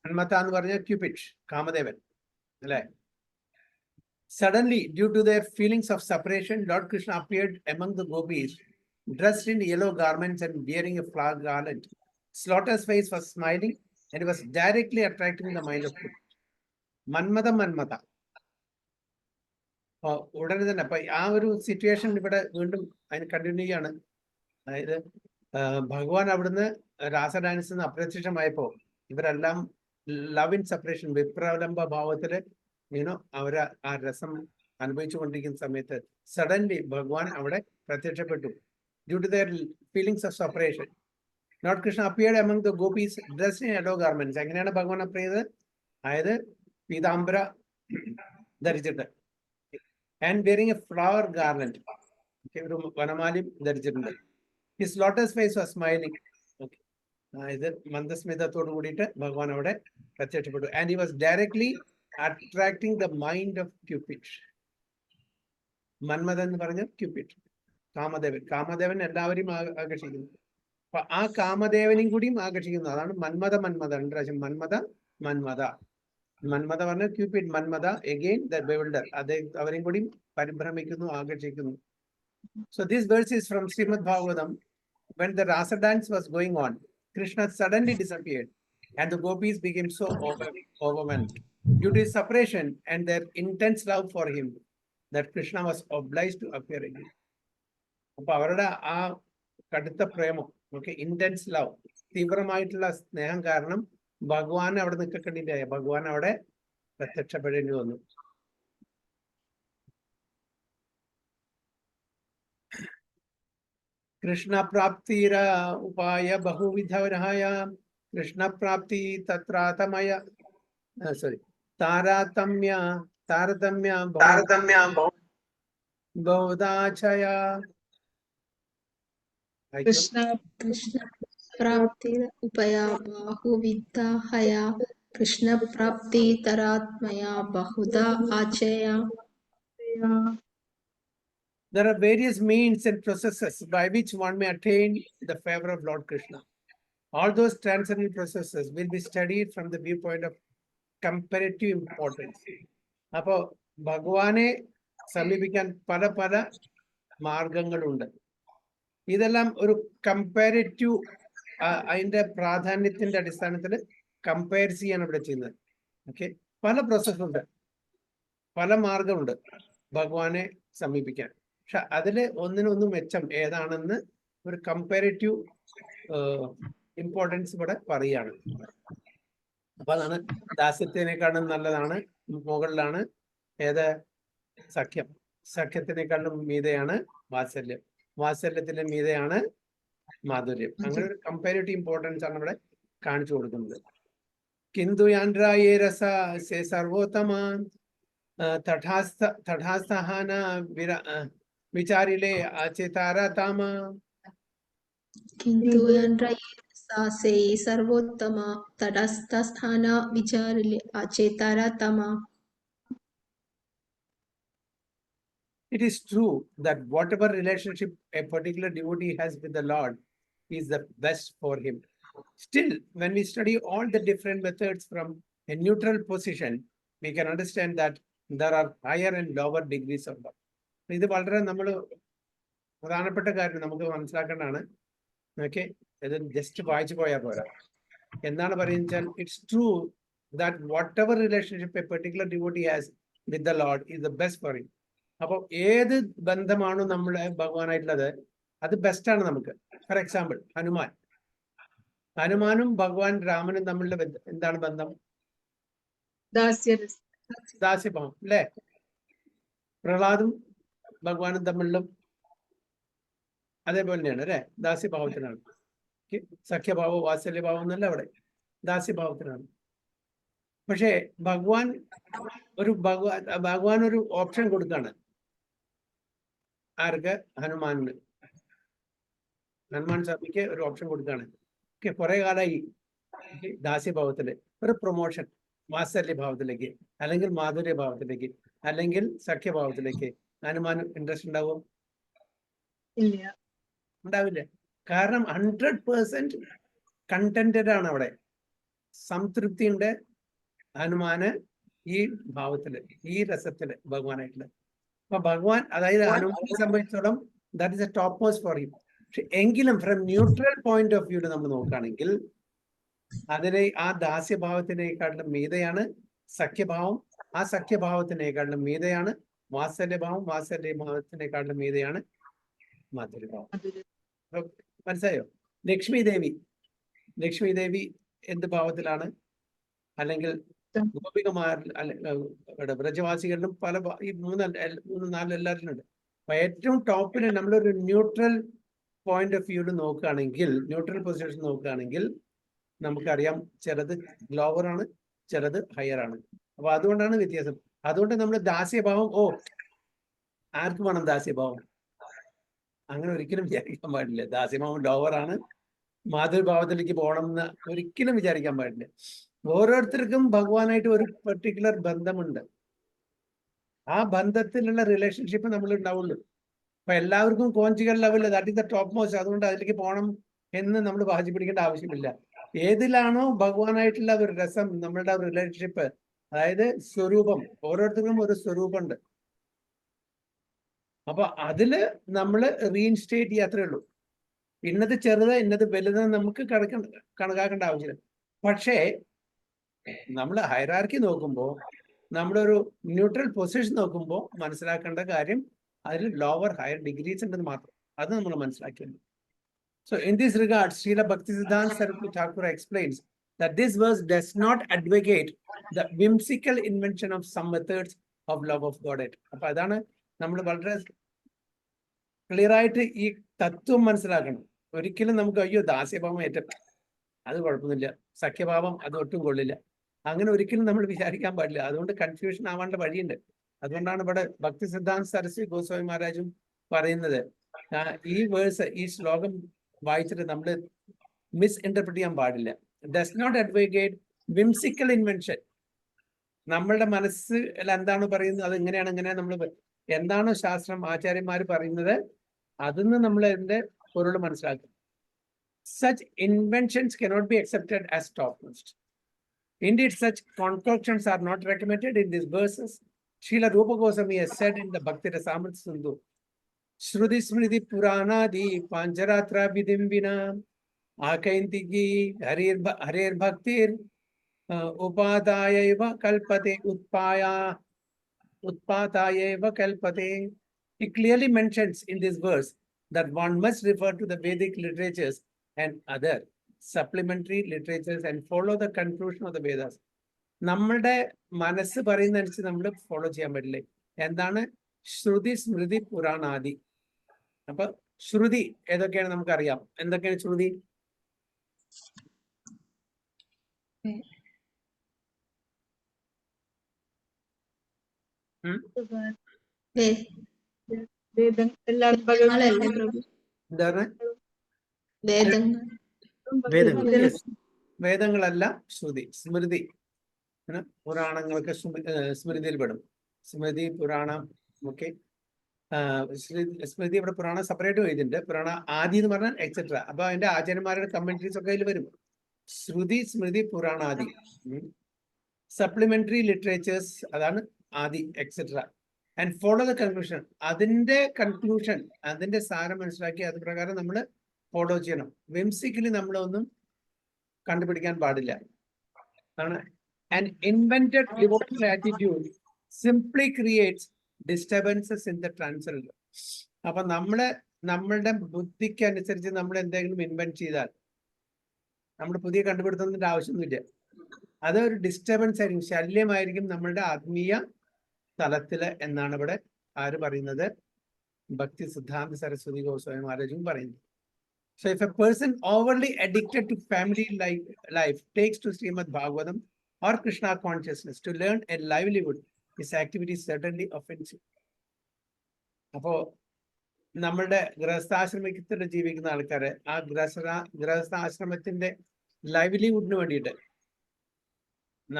മന്മഥ എന്ന് പറഞ്ഞ ക്യൂപിഡ്, കാമദേവൻ അല്ലേ? Suddenly, due to their feelings of separation, Lord Krishna appeared among the gopis, dressed in yellow garments and wearing a flower garland. His lotus face was smiling and was directly attracting the mind of people. Manmata Manmata. ഉടനെ തന്നെ അപ്പൊ ആ ഒരു situation ഇവിടെ വീണ്ടും അതിന് continue ചെയ്യാണ്. അതായത് ഭഗവാൻ അവിടുന്ന് രാസ ഡാൻസിൽ നിന്ന് അപ്രത്യക്ഷമായപ്പോ ഇവരെല്ലാം ലവ് ഇൻ സെപ്പറേഷൻ വിപ്രലംബ ഭാവത്തില് അവര് ആ രസം അനുഭവിച്ചു കൊണ്ടിരിക്കുന്ന സമയത്ത് സഡൻലി ഭഗവാൻ അവിടെ പ്രത്യക്ഷപ്പെട്ടു. Due to their feelings of separation, Lord Krishna appeared among the gopis dressed in yellow garments. എങ്ങനെയാണ് ഭഗവാൻ അപ്പിയർ ചെയ്തത്? അതായത് പീതാംബര ധരിച്ചിട്ട് and wearing a flower garland, ഒരു വനമാലി ധരിച്ചിട്ടുണ്ട്. His lotus face was smiling. ഇത് മന്ദസ്മിതത്തോട് കൂടിയിട്ട് ഭഗവാൻ അവിടെ പ്രത്യക്ഷപ്പെട്ടു. And he was directly attracting the mind of Cupid. മന്മഥൻ എന്ന് പറഞ്ഞ ക്യൂപിഡ്, കാമദേവൻ. കാമദേവൻ എല്ലാവരെയും ആകർഷിക്കുന്നു. അപ്പൊ ആ കാമദേവനെയും കൂടിയും ആകർഷിക്കുന്നു. അതാണ് മന്മഥ മന്മഥ. 2 പ്രാവശ്യം മന്മഥ മന്മഥ. മന്മഥ പറഞ്ഞ ക്യൂപിഡ്, മന്മഥ എഗെയിൻ ദ ബെവിൽഡർ. അവരെയും കൂടി പരിഭ്രമിക്കുന്നു, ആകർഷിക്കുന്നു. So this verse is from Srimad Bhagavatam. When the Rasa dance was going on, Krishna suddenly disappeared and the gopis became so overwhelmed due to his separation and their intense love for him that Krishna was obliged to appear again. അപ്പൊ അവരുടെ ആ കടുത്ത പ്രേമം, intense love, തീവ്രമായിട്ടുള്ള സ്നേഹം കാരണം ഭഗവാൻ അവിടെ നിൽക്കണ്ടില്ല. ഭഗവാൻ അവിടെ പ്രത്യക്ഷപ്പെടേണ്ടി വന്നു. कृष्ण प्राप्तिर उपाय बहुविधरहाय कृष्ण प्राप्ति तत्रातमय तारतम्य बहुदाचय. कृष्ण प्राप्ति उपाय बहुविधरहाय कृष्ण प्राप्ति तरात्मया बहुधा आचय. There are various means and processes by which one may attain the favor of Lord Krishna. All those transcendental processes will be studied from the viewpoint of comparative importance. അപ്പോൾ ഭഗവാനെ സമീപിക്കാൻ പല പല മാർഗങ്ങളുണ്ട്. ഇതെല്ലാം ഒരു കമ്പാരിറ്റീവ്, അതിന്റെ പ്രാധാന്യത്തിന്റെ അടിസ്ഥാനത്തിൽ കമ്പയർ ചെയ്യാൻ ഇവിടെ ചെയ്യുന്നത്. പല പ്രോസസ്സുണ്ട്, പല മാർഗമുണ്ട് ഭഗവാനെ സമീപിക്കാൻ. പക്ഷെ അതില് ഒന്നിനൊന്ന് മെച്ചം ഏതാണെന്ന് ഒരു കമ്പാരിറ്റീവ് ഇമ്പോർട്ടൻസ് ഇവിടെ പറയാണ്. അപ്പൊ അതാണ് ദാസ്യത്തിനേക്കാളും നല്ലതാണ്, മുകളിലാണ് ഏത്? സഖ്യം. സഖ്യത്തിനേക്കാളും മീതെയാണ് വാത്സല്യം, വാത്സല്യത്തിന്റെ മീതെയാണ് മാധുര്യം. അങ്ങനെ ഒരു കമ്പാരിറ്റീവ് ഇമ്പോർട്ടൻസ് ആണ് ഇവിടെ കാണിച്ചു കൊടുക്കുന്നത്. കിന്തു യാൻഡ്രായേ രസ സേ സർവോത്തമ തഥാസ്ഥന വിചാരിലെ അചേതാരതമ. किंतु सासे सर्वोत्तम तटस्थस्थान विचारिले अचेतारतम. It is true that whatever relationship a particular devotee has with the Lord is the best for him. Still, when we study all the different methods from a neutral position, we can understand that there are higher and lower degrees of love. ഇത് വളരെ നമ്മൾ പ്രധാനപ്പെട്ട കാര്യം നമുക്ക് മനസ്സിലാക്കേണ്ടതാണ്. ഇത് just വായിച്ചു പോയാൽ പോരാ. എന്താണ് പറയുന്നത്? It's true that what ever relationship A particular devotee has with the Lord is the best for him. അപ്പൊ ഏത് ബന്ധമാണോ നമ്മളെ ഭഗവാനായിട്ടുള്ളത് അത് ബെസ്റ്റാണ് നമുക്ക്. ഫോർ എക്സാമ്പിൾ ഹനുമാനും ഭഗവാൻ രാമനും തമ്മിലുള്ള എന്താണ് ബന്ധം? ദാസ്യഭാവം അല്ലേ? പ്രഹ്ലാദും ഭഗവാനും തമ്മിലും അതേപോലെ തന്നെയാണ് അല്ലെ? ദാസ്യഭാവത്തിനാണ്. സഖ്യഭാവം വാത്സല്യഭാവം എന്നല്ല, അവിടെ ദാസ്യഭാവത്തിനാണ്. പക്ഷേ ഭഗവാൻ ഒരു ഓപ്ഷൻ കൊടുക്കാണ്. ആർക്ക്? ഹനുമാനിന്. ഹനുമാൻ സ്വാമിക്ക് ഒരു ഓപ്ഷൻ കൊടുക്കാണ്. കുറെ കാലമായി ദാസ്യഭാവത്തില് ഒരു പ്രൊമോഷൻ വാത്സല്യഭാവത്തിലേക്ക്, അല്ലെങ്കിൽ മാധുര്യഭാവത്തിലേക്ക്, അല്ലെങ്കിൽ സഖ്യഭാവത്തിലേക്ക് ഹനുമാൻ ഇൻട്രസ്റ്റ് ഉണ്ടാവും? ഉണ്ടാവില്ല. കാരണം 100% കണ്ടന്റഡ് ആണ് അവിടെ. സംതൃപ്തി ഉണ്ട് ഹനുമാന് ഈ ഭാവത്തില്, ഈ രസത്തില് ഭഗവാനായിട്ടുള്ള. അപ്പൊ ഭഗവാൻ, അതായത് ഹനുമാനെ സംബന്ധിച്ചോളം that is A top most for him. പക്ഷെ എങ്കിലും ഫ്രം ന്യൂട്രൽ പോയിന്റ് ഓഫ് വ്യൂല് നമ്മൾ നോക്കുകയാണെങ്കിൽ അതിനെ ആ ദാസ്യഭാവത്തിനേക്കാളും മീതെയാണ് സഖ്യഭാവം, ആ സഖ്യഭാവത്തിനേക്കാളും മീതെയാണ് വാത്സല്യഭാവം വാത്സല്യഭാവത്തിനെക്കാളും മീതെയാണ് മാധുര്യഭാവം. അപ്പൊ മനസ്സിലായോ? ലക്ഷ്മി ദേവി എന്ത് ഭാവത്തിലാണ്? അല്ലെങ്കിൽ ഗോപികമാർ വ്രജവാസികളിലും പല ഈ മൂന്ന് നാല് എല്ലാവരിലും ഉണ്ട്. അപ്പൊ ഏറ്റവും ടോപ്പിൽ നമ്മളൊരു ന്യൂട്രൽ പോയിന്റ് ഓഫ് വ്യൂവിൽ നോക്കുകയാണെങ്കിൽ, ന്യൂട്രൽ പൊസിഷൻ നോക്കുകയാണെങ്കിൽ നമുക്കറിയാം ചിലത് ലോവർ ആണ്, ചിലത് ഹയർ ആണ്. അപ്പൊ അതുകൊണ്ടാണ് വ്യത്യാസം. അതുകൊണ്ട് നമ്മൾ ദാസ്യഭാവം, ആർക്ക് വേണം ദാസ്യഭാവം? അങ്ങനെ ഒരിക്കലും വിചാരിക്കാൻ പാടില്ല. ദാസ്യഭാവം ലോവർ ആണ്, മാതൃഭാവത്തിലേക്ക് പോകണം എന്ന് ഒരിക്കലും വിചാരിക്കാൻ പാടില്ല. ഓരോരുത്തർക്കും ഭഗവാനായിട്ട് ഒരു പെർട്ടിക്കുലർ ബന്ധമുണ്ട്. ആ ബന്ധത്തിലുള്ള റിലേഷൻഷിപ്പ് നമ്മൾ ഉണ്ടാവുള്ളൂ. അപ്പൊ എല്ലാവർക്കും കോഞ്ചുകൾ level that is the top most. അതുകൊണ്ട് അതിലേക്ക് പോകണം എന്ന് നമ്മൾ വാശി പിടിക്കേണ്ട ആവശ്യമില്ല. ഏതിലാണോ ഭഗവാനായിട്ടുള്ള ഒരു രസം, നമ്മളുടെ റിലേഷൻഷിപ്പ്, അതായത് സ്വരൂപം, ഓരോരുത്തർക്കും ഒരു സ്വരൂപമുണ്ട്. അപ്പൊ അതില് നമ്മൾ റീഇൻസ്റ്റേറ്റ് ചെയ്യാത്രേ ഉള്ളൂ. ഇന്നത് ചെറുത് ഇന്നത് വലുത് നമുക്ക് കണക്കാക്കേണ്ട ആവശ്യമില്ല. പക്ഷേ നമ്മൾ ഹൈറാർക്കി നോക്കുമ്പോൾ, നമ്മളൊരു ന്യൂട്രൽ പൊസിഷൻ നോക്കുമ്പോൾ മനസ്സിലാക്കേണ്ട കാര്യം അതിൽ ലോവർ ഹയർ ഡിഗ്രീസ് ഉണ്ടെന്ന് മാത്രം. അത് നമ്മൾ മനസ്സിലാക്കിയത്. So in this regard, Srila Bhaktisiddhanta Saraswati Thakur explains that this verse does not advocate the whimsical invention of some methods of love of Godhead. അപ്പൊ അതാണ് നമ്മൾ വളരെ ക്ലിയർ ആയിട്ട് ഈ തത്വം മനസ്സിലാക്കണം. ഒരിക്കലും നമുക്ക് അയ്യോ ദാസ്യഭാവം അത് കുഴപ്പമൊന്നുമില്ല, സഖ്യഭാവം അത് ഒട്ടും കൊള്ളില്ല, അങ്ങനെ ഒരിക്കലും നമ്മൾ വിചാരിക്കാൻ പാടില്ല. അതുകൊണ്ട് കൺഫ്യൂഷൻ ആവാണ്ട വഴിയുണ്ട്. അതുകൊണ്ടാണ് ഇവിടെ ഭക്തിസിദ്ധാന്ത സരസ്വതി ഗോസ്വാമി മഹാരാജും പറയുന്നത്, ഈ വേഴ്സ്, ഈ ശ്ലോകം വായിച്ചിട്ട് നമ്മൾ മിസ്ഇന്റർപ്രറ്റ് ചെയ്യാൻ പാടില്ല. Does not advocate whimsical invention. നമ്മളുടെ മനസ്സിൽ എന്താണ് പറയുന്നത് അത് എങ്ങനെയാണ് നമ്മൾ എന്താണോ ശാസ്ത്രം ആചാര്യന്മാർ പറയുന്നത് അതിന്ന് നമ്മൾ അതിന്റെ പൊരുൾ മനസ്സിലാക്കും. Such inventions cannot be accepted as topmost. Indeed, such concoctions are not recommended in these verses. Srila Rupa Goswami has said in the Bhakti Rasamrita Sindhu, Shruti Smriti Puranadi Panjaratra Vidimbina Akaintigi Harir Bhaktir Upadayaiva Kalpate Utpatayaiva Kalpate. He clearly mentions in this verse that one must refer to the Vedic literatures and other supplementary literatures and follow the conclusion of the Vedas. നമ്മളുടെ മനസ്സ് പറയുന്നതനുസരിച്ച് നമ്മൾ follow ചെയ്യാൻ പറ്റില്ലേ? എന്താണ് ശ്രുതി സ്മൃതി പുരാണാദി? അപ്പൊ ശ്രുതി ഏതൊക്കെയാണ് നമുക്കറിയാം. എന്തൊക്കെയാണ് ശ്രുതി? എന്താണ്? വേദങ്ങളല്ല ശ്രുതി. സ്മൃതി, പുരാണങ്ങളൊക്കെ സ്മൃതിയിൽ പെടും. സ്മൃതി പുരാണം ഒക്കെ. സ്മൃതി ഇവിടെ പുരാണം സെപ്പറേറ്റ് എഴുതിയിട്ടുണ്ട്. പുരാണ ആദി എന്ന് പറഞ്ഞാൽ എക്സെട്ര. അപ്പൊ അതിന്റെ ആചാര്യന്മാരുടെ കമന്ററീസ് ഒക്കെ അതിൽ വരും. ശ്രുതി സ്മൃതി പുരാണാദി. സപ്ലിമെന്ററി ലിറ്ററേച്ചേഴ്സ് അതാണ് ആദി etcetera. And follow the conclusion. അതിന്റെ കൺക്ലൂഷൻ, അതിന്റെ സാരം മനസ്സിലാക്കി അത് പ്രകാരം നമ്മൾ ഫോളോ ചെയ്യണം. വിംസിക്കലി നമ്മളൊന്നും കണ്ടുപിടിക്കാൻ പാടില്ല. An invented devotional attitude simply creates disturbances in the transcendental. അപ്പൊ നമ്മളുടെ ബുദ്ധിക്ക് അനുസരിച്ച് നമ്മൾ എന്തെങ്കിലും ഇൻവെന്റ് ചെയ്താൽ നമ്മൾ പുതിയ കണ്ടുപിടുത്തതിന്റെ ആവശ്യമൊന്നുമില്ല. അതൊരു ഡിസ്റ്റർബൻസ് ആയിരിക്കും, ശല്യമായിരിക്കും നമ്മളുടെ ആത്മീയ തലത്തില് എന്നാണ് ഇവിടെ ആര് പറയുന്നത്? ഭക്തി സിദ്ധാന്ത സരസ്വതി ഗോസ്വാമി മഹാരാജും പറയുന്നത്. So if a person overly addicted to family life takes to Srimad Bhagavatam or Krishna consciousness to learn a livelihood, his activity is certainly offensive. അപ്പോ നമ്മളുടെ ഗൃഹസ്ഥാശ്രമത്തിൽ ജീവിക്കുന്ന ആൾക്കാര് ആ ഗൃഹസ്ഥാശ്രമത്തിന്റെ ലൈവ്ലിഹുഡിന് വേണ്ടിയിട്ട്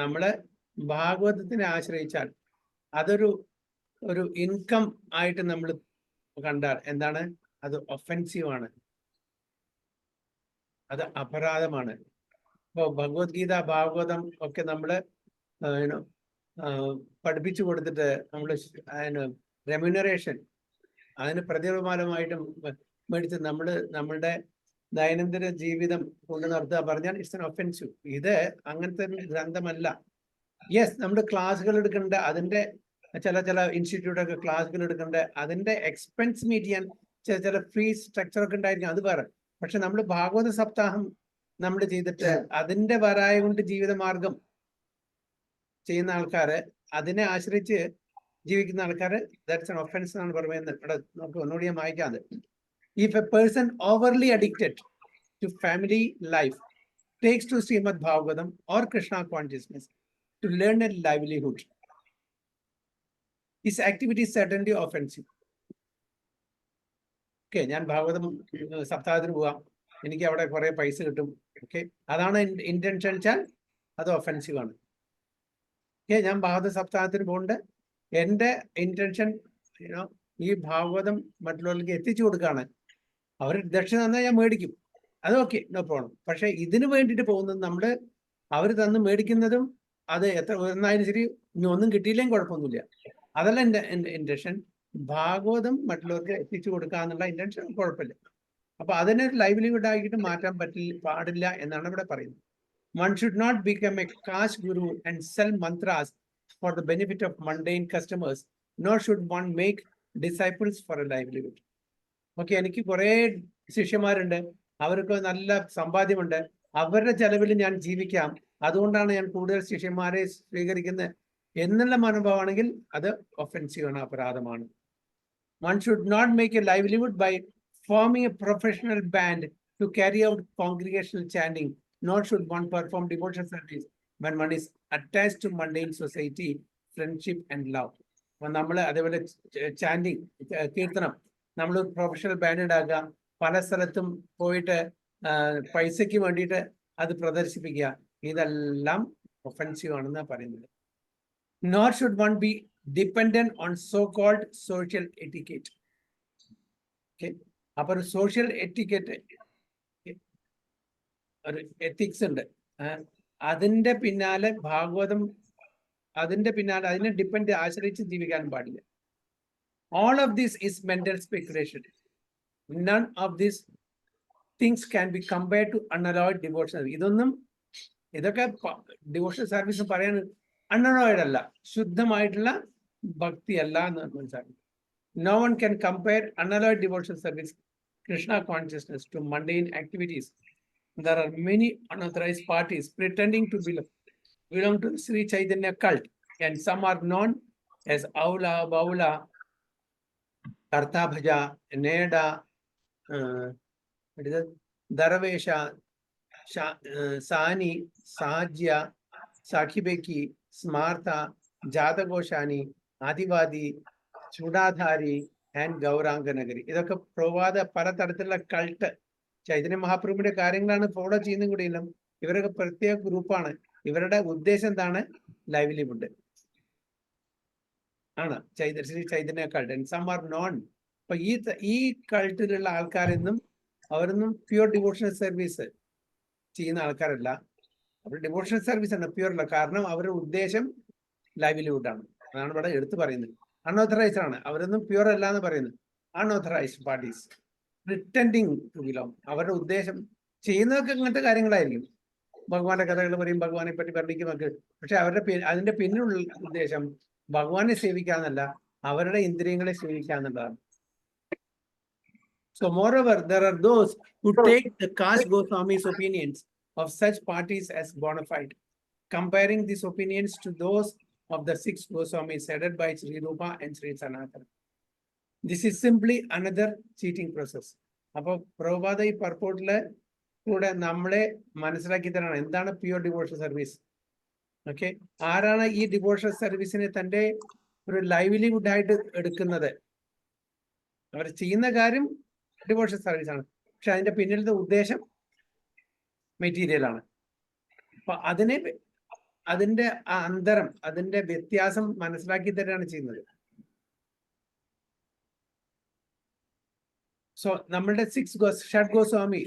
നമ്മള് ഭാഗവതത്തിനെ ആശ്രയിച്ചാൽ അതൊരു ഇൻകം ആയിട്ട് നമ്മൾ കണ്ടാൽ എന്താണ്? അത് ഒഫെൻസീവ് ആണ്, അത് അപരാധമാണ്. ഇപ്പോൾ ഭഗവത്ഗീത ഭാഗവതം ഒക്കെ നമ്മള് പഠിപ്പിച്ചു കൊടുത്തിട്ട് നമ്മള് അതിന് റെമ്യൂണറേഷൻ, അതിന് പ്രതിഫലമായിട്ട് മേടിച്ച് നമ്മളുടെ ദൈനംദിന ജീവിതം കൊണ്ട് നടത്തുക പറഞ്ഞാൽ ഇറ്റ്സ് എൻ ഒഫെൻസീവ്. ഇത് അങ്ങനത്തെ ഗ്രന്ഥമല്ല. യെസ്, നമ്മുടെ ക്ലാസ്സുകൾ എടുക്കേണ്ട, അതിന്റെ ചില ഇൻസ്റ്റിറ്റ്യൂട്ടൊക്കെ ക്ലാസ്സുകൾ എടുക്കേണ്ട അതിന്റെ എക്സ്പെൻസ് മീറ്റ് ചെയ്യാൻ ചില ഫ്രീ സ്ട്രക്ചർ ഒക്കെ ഉണ്ടായിരിക്കും, അത് വേറെ. പക്ഷെ നമ്മൾ ഭാഗവത സപ്താഹം നമ്മൾ ചെയ്തിട്ട് അതിന്റെ വരായ കൊണ്ട് ജീവിതമാർഗം ചെയ്യുന്ന ആൾക്കാര്, അതിനെ ആശ്രയിച്ച് ജീവിക്കുന്ന ആൾക്കാര്, ദാറ്റ്സ് ആൻ ഒഫൻസ് എന്നാണ് പറയുന്നത്. ഇവിടെ നമുക്ക് ഒന്നുകൂടി ഞാൻ വായിക്കാതെ. If a person overly addicted to family life takes to Srimad Bhagavatam or Krishna consciousness to learn a livelihood, his activity is certainly offensive. Okay, ഞാൻ ഭാഗവതം സപ്താഹത്തിന് പോവാം, എനിക്ക് അവിടെ കുറെ പൈസ കിട്ടും, ഓക്കെ, അതാണ് ഇന്റൻഷൻ വെച്ചാൽ അത് ഒഫൻസീവ് ആണ്. ഓക്കെ, ഞാൻ ഭാഗവത സപ്താഹത്തിന് പോകുന്നുണ്ട്, എൻ്റെ ഇന്റൻഷൻ ഈ ഭാഗവതം മറ്റുള്ളവർക്ക് എത്തിച്ചു കൊടുക്കുകയാണ്, അവർ ദക്ഷിണ തന്നാൽ ഞാൻ മേടിക്കും, അത് ഓക്കെ, നോ പ്രോബ്ലം. പക്ഷെ ഇതിനു വേണ്ടിയിട്ട് പോകുന്നത് നമ്മൾ അവർ തന്ന് മേടിക്കുന്നതും അത് എത്ര എന്നാലും ശരി, ഇനി ഒന്നും കിട്ടിയില്ലെങ്കിൽ കുഴപ്പമൊന്നുമില്ല, അതല്ല എൻ്റെ ഇന്റൻഷൻ. ഭാഗവതം മറ്റുള്ളവർക്ക് എത്തിച്ചു കൊടുക്കുക എന്നുള്ള ഇന്റൻഷൻ കുഴപ്പമില്ല. അപ്പൊ അതിനെ ലൈവ്ലിഹുഡ് ആയിട്ട് മാറ്റാൻ പാടില്ല എന്നാണ് ഇവിടെ പറയുന്നത്. One should not become a caste guru and sell mantras for the benefit of mundane customers, nor should one make disciples for a livelihood. Okay, എനിക്ക് കുറെ ശിഷ്യന്മാരുണ്ട്, അവർക്ക് നല്ല സമ്പാദ്യമുണ്ട്, അവരുടെ ചെലവിൽ ഞാൻ ജീവിക്കാം, അതുകൊണ്ടാണ് ഞാൻ കൂടുതൽ ശിഷ്യന്മാരെ സ്വീകരിക്കുന്നത് എന്നുള്ള മനോഭാവമാണെങ്കിൽ അത് ഒഫൻസീവ് ആണ്, അപരാധമാണ്. One should not make a livelihood by forming a professional band to carry out congregational chanting, nor should one perform devotional service when one is attached to mundane society, friendship and love. നമ്മൾ അതേപോലെ chanting, കീർത്തനം, നമ്മൾ professional band ഉണ്ടാക്കുക, പല സ്ഥലത്തും പോയിട്ട് പൈസയ്ക്ക് വേണ്ടിയിട്ട് അത് പ്രദർശിപ്പിക്കുക, ഇതെല്ലാം ഒഫൻസീവ് ആണെന്നാണ് പറയുന്നത്. Nor should one be dependent on so-called social etiquette. Okay, അപ്പോൾ ഒരു സോഷ്യൽ എറ്റിക്കറ്റ്, ഒരു എത്തിക്സ് ഉണ്ട്, അതിന്റെ പിന്നാലെ ഭാഗവതം, അതിന്റെ പിന്നാലെ അതിനെ ആശ്രയിച്ച് ജീവിക്കാൻ പാടില്ല. All of this is mental speculation. None of these things can be compared to unalloyed devotional. ഇതൊക്കെ ഡിവോഷണൽ സർവീസ് പറയാൻ അൺഅലോയ്ഡ് അല്ല, ശുദ്ധമായിട്ടുള്ള ഭക്തി അല്ല എന്ന് മനസ്സിലാക്കി. No one can compare unalloyed devotional service, Krishna consciousness, to mundane activities. There are many unauthorized parties pretending to belong to the Sri Chaitanya cult, and some are known as Aula, Baula, Karta Bhaja, Neda, Daravesha, Sani, Sajya, Sakhibeki, Smartha, Jatagoshani, Adivadi, Chudadhari and Gauranganagari. ഇതൊക്കെ പ്രവാദ പലതരത്തിലുള്ള cult Chaitanya മഹാപ്രഭുവിന്റെ കാര്യങ്ങളാണ് follow ചെയ്യുന്നതും കൂടി ഇല്ല. ഇവരൊക്കെ പ്രത്യേക ഗ്രൂപ്പാണ്. ഇവരുടെ ഉദ്ദേശം എന്താണ്? ലൈവ്ലിഹുഡ് ആണ്. Shri Chaitanya cult. And some are known. അപ്പൊ ഈ കൾട്ടിലുള്ള ആൾക്കാരെന്നും അവരൊന്നും പ്യുവർ ഡിവോഷണൽ സർവീസ് ചെയ്യുന്ന ആൾക്കാരല്ല. അവർ ഡിവോഷണൽ സർവീസ് ആണ്, പ്യുവർ അല്ല. കാരണം അവരുടെ ഉദ്ദേശം ലൈവ്ലിഹുഡ് ആണ്. അതാണ് ഇവിടെ എടുത്തു പറയുന്നത്. അൺഓത്തറൈസ്ഡ് ആണ്, അവരൊന്നും പ്യുവർ അല്ല എന്ന് പറയുന്നത്. Unauthorised parties pretending to belong. അവരുടെ ഉദ്ദേശം ചെയ്യുന്നതൊക്കെ ഇങ്ങനത്തെ കാര്യങ്ങളായിരിക്കും. ഭഗവാന്റെ കഥകൾ പറയും, ഭഗവാനെ പറ്റി വർണ്ണിക്കുന്നൊക്കെ. പക്ഷെ അതിന്റെ പിന്നിലുള്ള ഉദ്ദേശം ഭഗവാനെ സേവിക്കാന്നല്ല, അവരുടെ ഇന്ദ്രിയങ്ങളെ സേവിക്കാന്നുള്ളതാണ്. So moreover, there are those who take the caste Goswami's opinions of such parties as bona fide, comparing these opinions to those of the 6 Goswamis headed by Sri Rupa and Sri Sanatana. This is simply another cheating process. അപ്പോൾ പ്രഭുപാദ ഈ പർപ്പോട്ടില് കൂടെ നമ്മളെ മനസ്സിലാക്കി തരണം എന്താണ് pure devotional service. Okay, ആരാണ് ഈ devotional സർവീസിനെ തന്റെ ഒരു ലൈവ്ലിഹുഡ് ആയിട്ട് എടുക്കുന്നത്? അവർ ചെയ്യുന്ന കാര്യം ഡിവോഷണൽ സർവീസ് ആണ്, പക്ഷെ അതിന്റെ പിന്നിലത്തെ ഉദ്ദേശം മെറ്റീരിയൽ ആണ്. അപ്പൊ അതിന്റെ ആ അന്തരം, അതിന്റെ വ്യത്യാസം മനസ്സിലാക്കി തരാണ് ചെയ്യുന്നത്. സോ നമ്മളുടെ 6 ഷഡ് ഗോസ്വാമി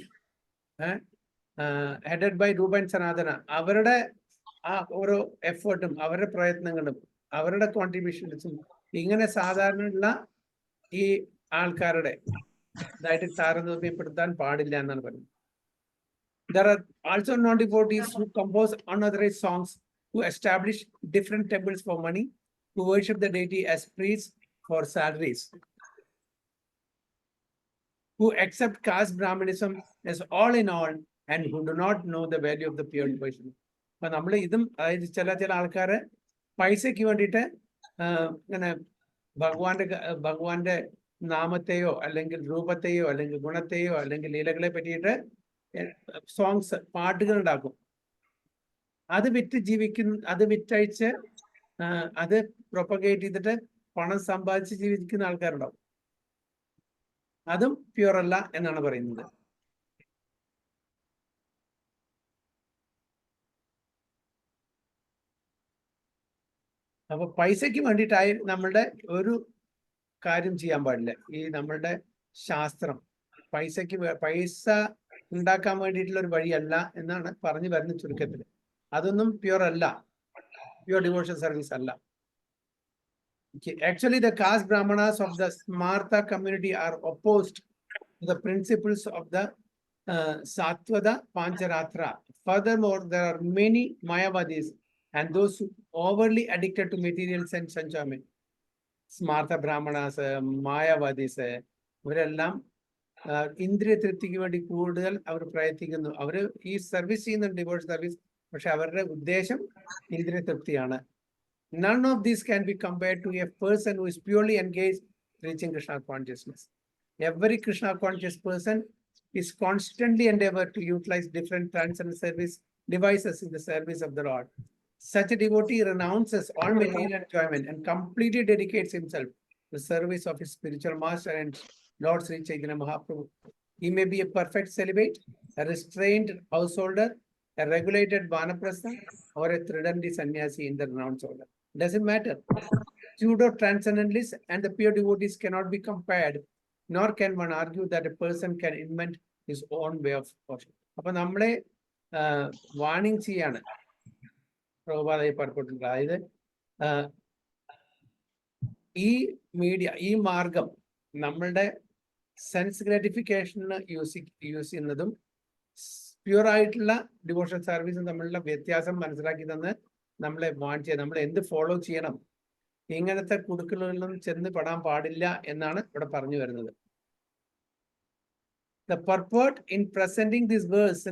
ഹെഡഡ് ബൈ രൂപ ആൻഡ് സനാതന, അവരുടെ ആ ഓരോ എഫേർട്ടും അവരുടെ പ്രയത്നങ്ങളും അവരുടെ കോൺട്രിബ്യൂഷൻസും ഇങ്ങനെ സാധാരണയുള്ള ഈ ആൾക്കാരുടെ ഇതായിട്ട് താരതമ്യപ്പെടുത്താൻ പാടില്ല എന്നാണ് പറയുന്നത്. There are also non-devotees who compose unauthorized songs, who establish different temples for money, who worship the deity as priests for salaries, who accept caste Brahmanism as all in all, and who do not know the value of the pure devotion. അപ്പൊ നമ്മൾ ഇതും, അതായത് ചില ആൾക്കാര് പൈസയ്ക്ക് വേണ്ടിയിട്ട് ഇങ്ങനെ ഭഗവാന്റെ നാമത്തെയോ അല്ലെങ്കിൽ രൂപത്തെയോ അല്ലെങ്കിൽ ഗുണത്തെയോ അല്ലെങ്കിൽ ലീലകളെ പറ്റിയിട്ട് സോങ്സ്, പാട്ടുകൾ ഉണ്ടാക്കും. അത് വിറ്റ് അത് വിറ്റഴിച്ച് അത് പ്രൊപ്പഗേറ്റ് ചെയ്തിട്ട് പണം സമ്പാദിച്ച് ജീവിക്കുന്ന ആൾക്കാരുണ്ടാവും. അതും പ്യൂർ അല്ല എന്നാണ് പറയുന്നത്. അപ്പൊ പൈസയ്ക്ക് വേണ്ടിയിട്ടായി നമ്മളുടെ ഒരു കാര്യം ചെയ്യാൻ പാടില്ല. ഈ നമ്മളുടെ ശാസ്ത്രം പൈസ ഉണ്ടാക്കാൻ വേണ്ടിയിട്ടുള്ള ഒരു വഴിയല്ല എന്നാണ് പറഞ്ഞു വരുന്ന ചുരുക്കത്തിൽ. അതൊന്നും പ്യൂർ അല്ല, പ്യൂർ ഡിവോഷൻ സർവീസ് അല്ല. Actually, the caste brahmanas of the Smartha community are opposed to the principles of the Satvada Pancharatra. Furthermore, there are many Mayavadis and those who overly addicted to material sense enjoyment. Smartha Brahmanas, Mayavadis, ഇവരെല്ലാം ഇന്ദ്രിയ തൃപ്തിക്ക് വേണ്ടി കൂടുതൽ അവർ പ്രയത്നിക്കുന്നു. അവർ ഈ service ചെയ്യുന്ന divorce service, പക്ഷെ അവരുടെ ഉദ്ദേശം ഇന്ദ്രിയ തൃപ്തിയാണ്. None of these can be compared to a person who is purely engaged reaching Krishna consciousness. Every Krishna conscious person is constantly endeavored to utilize different transcendental service devices in the service of the Lord. Such a devotee renounces all material enjoyment and completely dedicates himself to the service of his spiritual master and Lord Sri Chaitanya Mahaprabhu. He may be a perfect celibate, a restrained householder, a regulated vanaprastha, or a Tridandi sannyasi in the renounced order. Doesn't matter. Pseudo transcendentalists and the pure devotees cannot be compared, nor can one argue that a person can invent his own way of worship. അപ്പൊ നമ്മളെ warning ചെയ്യാണ് പ്രഭുപാദയെ പറഞ്ഞിട്ടുള്ളത്. അതായത് ഈ media, ഈ മാർഗം നമ്മളുടെ sense ഗ്രാറ്റിഫിക്കേഷന് use ചെയ്യുന്നതും പ്യൂർ ആയിട്ടുള്ള ഡിവോഷൻ സർവീസും തമ്മിലുള്ള വ്യത്യാസം മനസ്സിലാക്കി തന്ന് നമ്മളെ വാൺ ചെയ്യാൻ, നമ്മൾ എന്ത് ഫോളോ ചെയ്യണം, ഇങ്ങനത്തെ കുടുക്കലുകളിലും ചെന്ന് പെടാൻ പാടില്ല എന്നാണ് ഇവിടെ പറഞ്ഞു വരുന്നത്. The purport in presenting this verse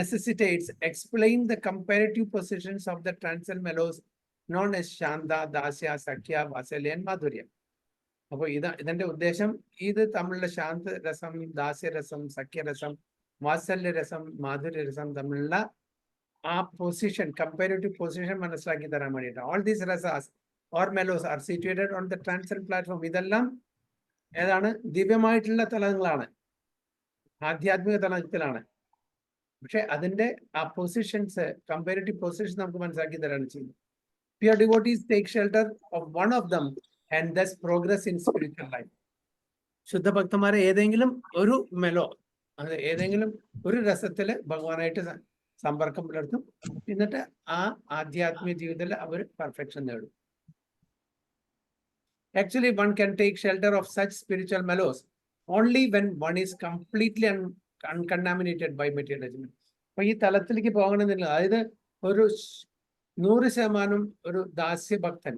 necessitates explain the comparative positions of the transcendental mellows known as Shanda, Dasya, Sakhya, Vatsalya and Madhurya. അപ്പോൾ ഇതിന്റെ ഉദ്ദേശം ഇത് തമ്മിലുള്ള ശാന്തരസം, ദാസ്യരസം, സഖ്യരസം, വാത്സല്യരസം, മാധുര്യരസം തമ്മിലുള്ള ആ പൊസിഷൻ, കമ്പാരിറ്റീവ് പൊസിഷൻ മനസ്സിലാക്കി തരാൻ വേണ്ടിയിട്ട്. All these rasas or mellows are situated on the transcendent platform. ഇതെല്ലാം ഏതാണ്? ദിവ്യമായിട്ടുള്ള തലങ്ങളാണ്, ആധ്യാത്മിക തലത്തിലാണ്. പക്ഷെ അതിന്റെ ആ പൊസിഷൻസ്, കമ്പാരിറ്റീവ് പൊസിഷൻ നമുക്ക് മനസ്സിലാക്കി തരാണ് ചെയ്യുന്നത്. Pure devotees take shelter of one of dum and thus progress in spiritual life. ശുദ്ധ ഭക്തന്മാരെ ഏതെങ്കിലും ഒരു മെലോ, അത് ഏതെങ്കിലും ഒരു രസത്തില് ഭഗവാനായിട്ട് സമ്പർക്കം പുലർത്തും. എന്നിട്ട് ആ ആധ്യാത്മിക ജീവിതത്തിൽ അവർ പെർഫെക്ഷൻ നേടും. Actually, one can take shelter of such spiritual mellows only when one is completely uncontaminated by materialism. അപ്പൊ ഈ തലത്തിലേക്ക് പോകണമെന്നില്ല. അതായത് ഒരു 100% ഒരു ദാസ്യഭക്തൻ,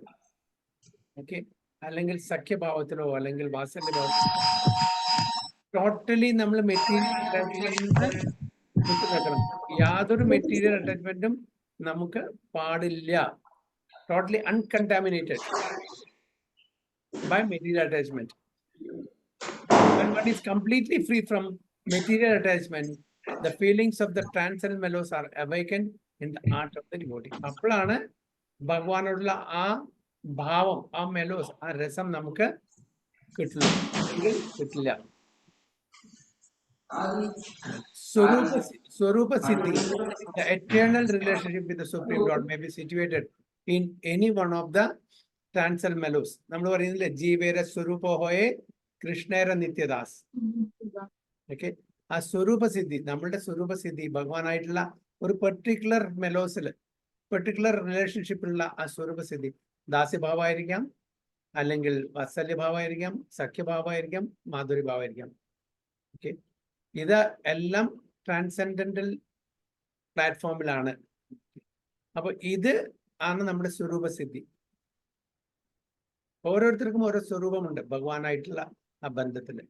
ഓക്കെ, അല്ലെങ്കിൽ സഖ്യഭാവത്തിലോ അല്ലെങ്കിൽ വാത്സല്യഭാവത്തിലോ ടോട്ടലി നമ്മൾ മെറ്റീരിയൽ അറ്റാച്ച്മെന്റ് വിട്ടുനിൽക്കണം. യാതൊരു മെറ്റീരിയൽ അറ്റാച്ച്മെന്റും നമുക്ക് പാടില്ല. Totally uncontaminated by material attachment. When one is completely free from material attachment, the feelings of the transcendental mellows are awakened in the heart of the devotee. അപ്പോഴാണ് ഭഗവാനോടുള്ള ആ ഭാവം, ആ മെലോസ്, ആ രസം നമുക്ക് കിട്ടില്ല. സ്വരൂപ സിദ്ധി, the eternal relationship with the Supreme Lord may be situated in any one of the transcendental mellows. നമ്മൾ പറയുന്നില്ലേ, ജീവേര സ്വരൂപോഹോയെ കൃഷ്ണേര നിത്യദാസ്. ഓക്കെ, ആ സ്വരൂപസിദ്ധി, നമ്മളുടെ സ്വരൂപസിദ്ധി ഭഗവാനായിട്ടുള്ള ഒരു പെർട്ടിക്കുലർ മെലോസില്, പെർട്ടിക്കുലർ റിലേഷൻഷിപ്പിലുള്ള ആ സ്വരൂപസിദ്ധി ദാസ്യഭാവമായിരിക്കാം, അല്ലെങ്കിൽ വാത്സല്യഭാവമായിരിക്കാം, സഖ്യഭാവമായിരിക്കാം, മാധുര്യഭാവമായിരിക്കാം. ഓക്കെ, ഇത് എല്ലാം ട്രാൻസെൻഡന്റൽ പ്ലാറ്റ്ഫോമിലാണ്. അപ്പൊ ഇത് ആണ് നമ്മുടെ സ്വരൂപസിദ്ധി. ഓരോരുത്തർക്കും ഓരോ സ്വരൂപമുണ്ട് ഭഗവാനായിട്ടുള്ള ആ ബന്ധത്തില്.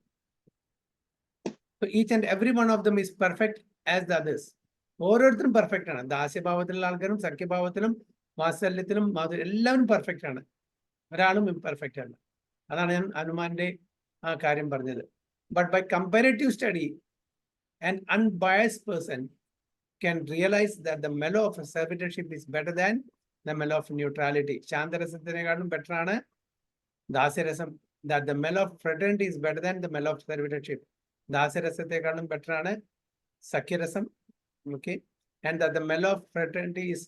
Each and every one of them is perfect as the others. ഓരോരുത്തരും പെർഫെക്റ്റ് ആണ്. ദാസ്യഭാവത്തിലുള്ള ആൾക്കാരും സഖ്യഭാവത്തിലും വാത്സല്യത്തിലും എല്ലാവരും പെർഫെക്റ്റ് ആണ്. ഒരാളും ഇംപെർഫെക്റ്റ് ആണ്. അതാണ് ഞാൻ ഹനുമാന്റെ ആ കാര്യം പറഞ്ഞത്. But by comparative study an unbiased person can realize that the mellow of servitorship is better than the mellow of neutrality. ശാന്തരസത്തിനെക്കാളും ബെറ്റർ ആണ് ദാസ്യരസം. That the mellow of fraternity is better than the mellow of servitorship. ദാസ്യരസത്തെക്കാളും better ആണ് സഖ്യരസം. Okay, and that the mellow of fraternity is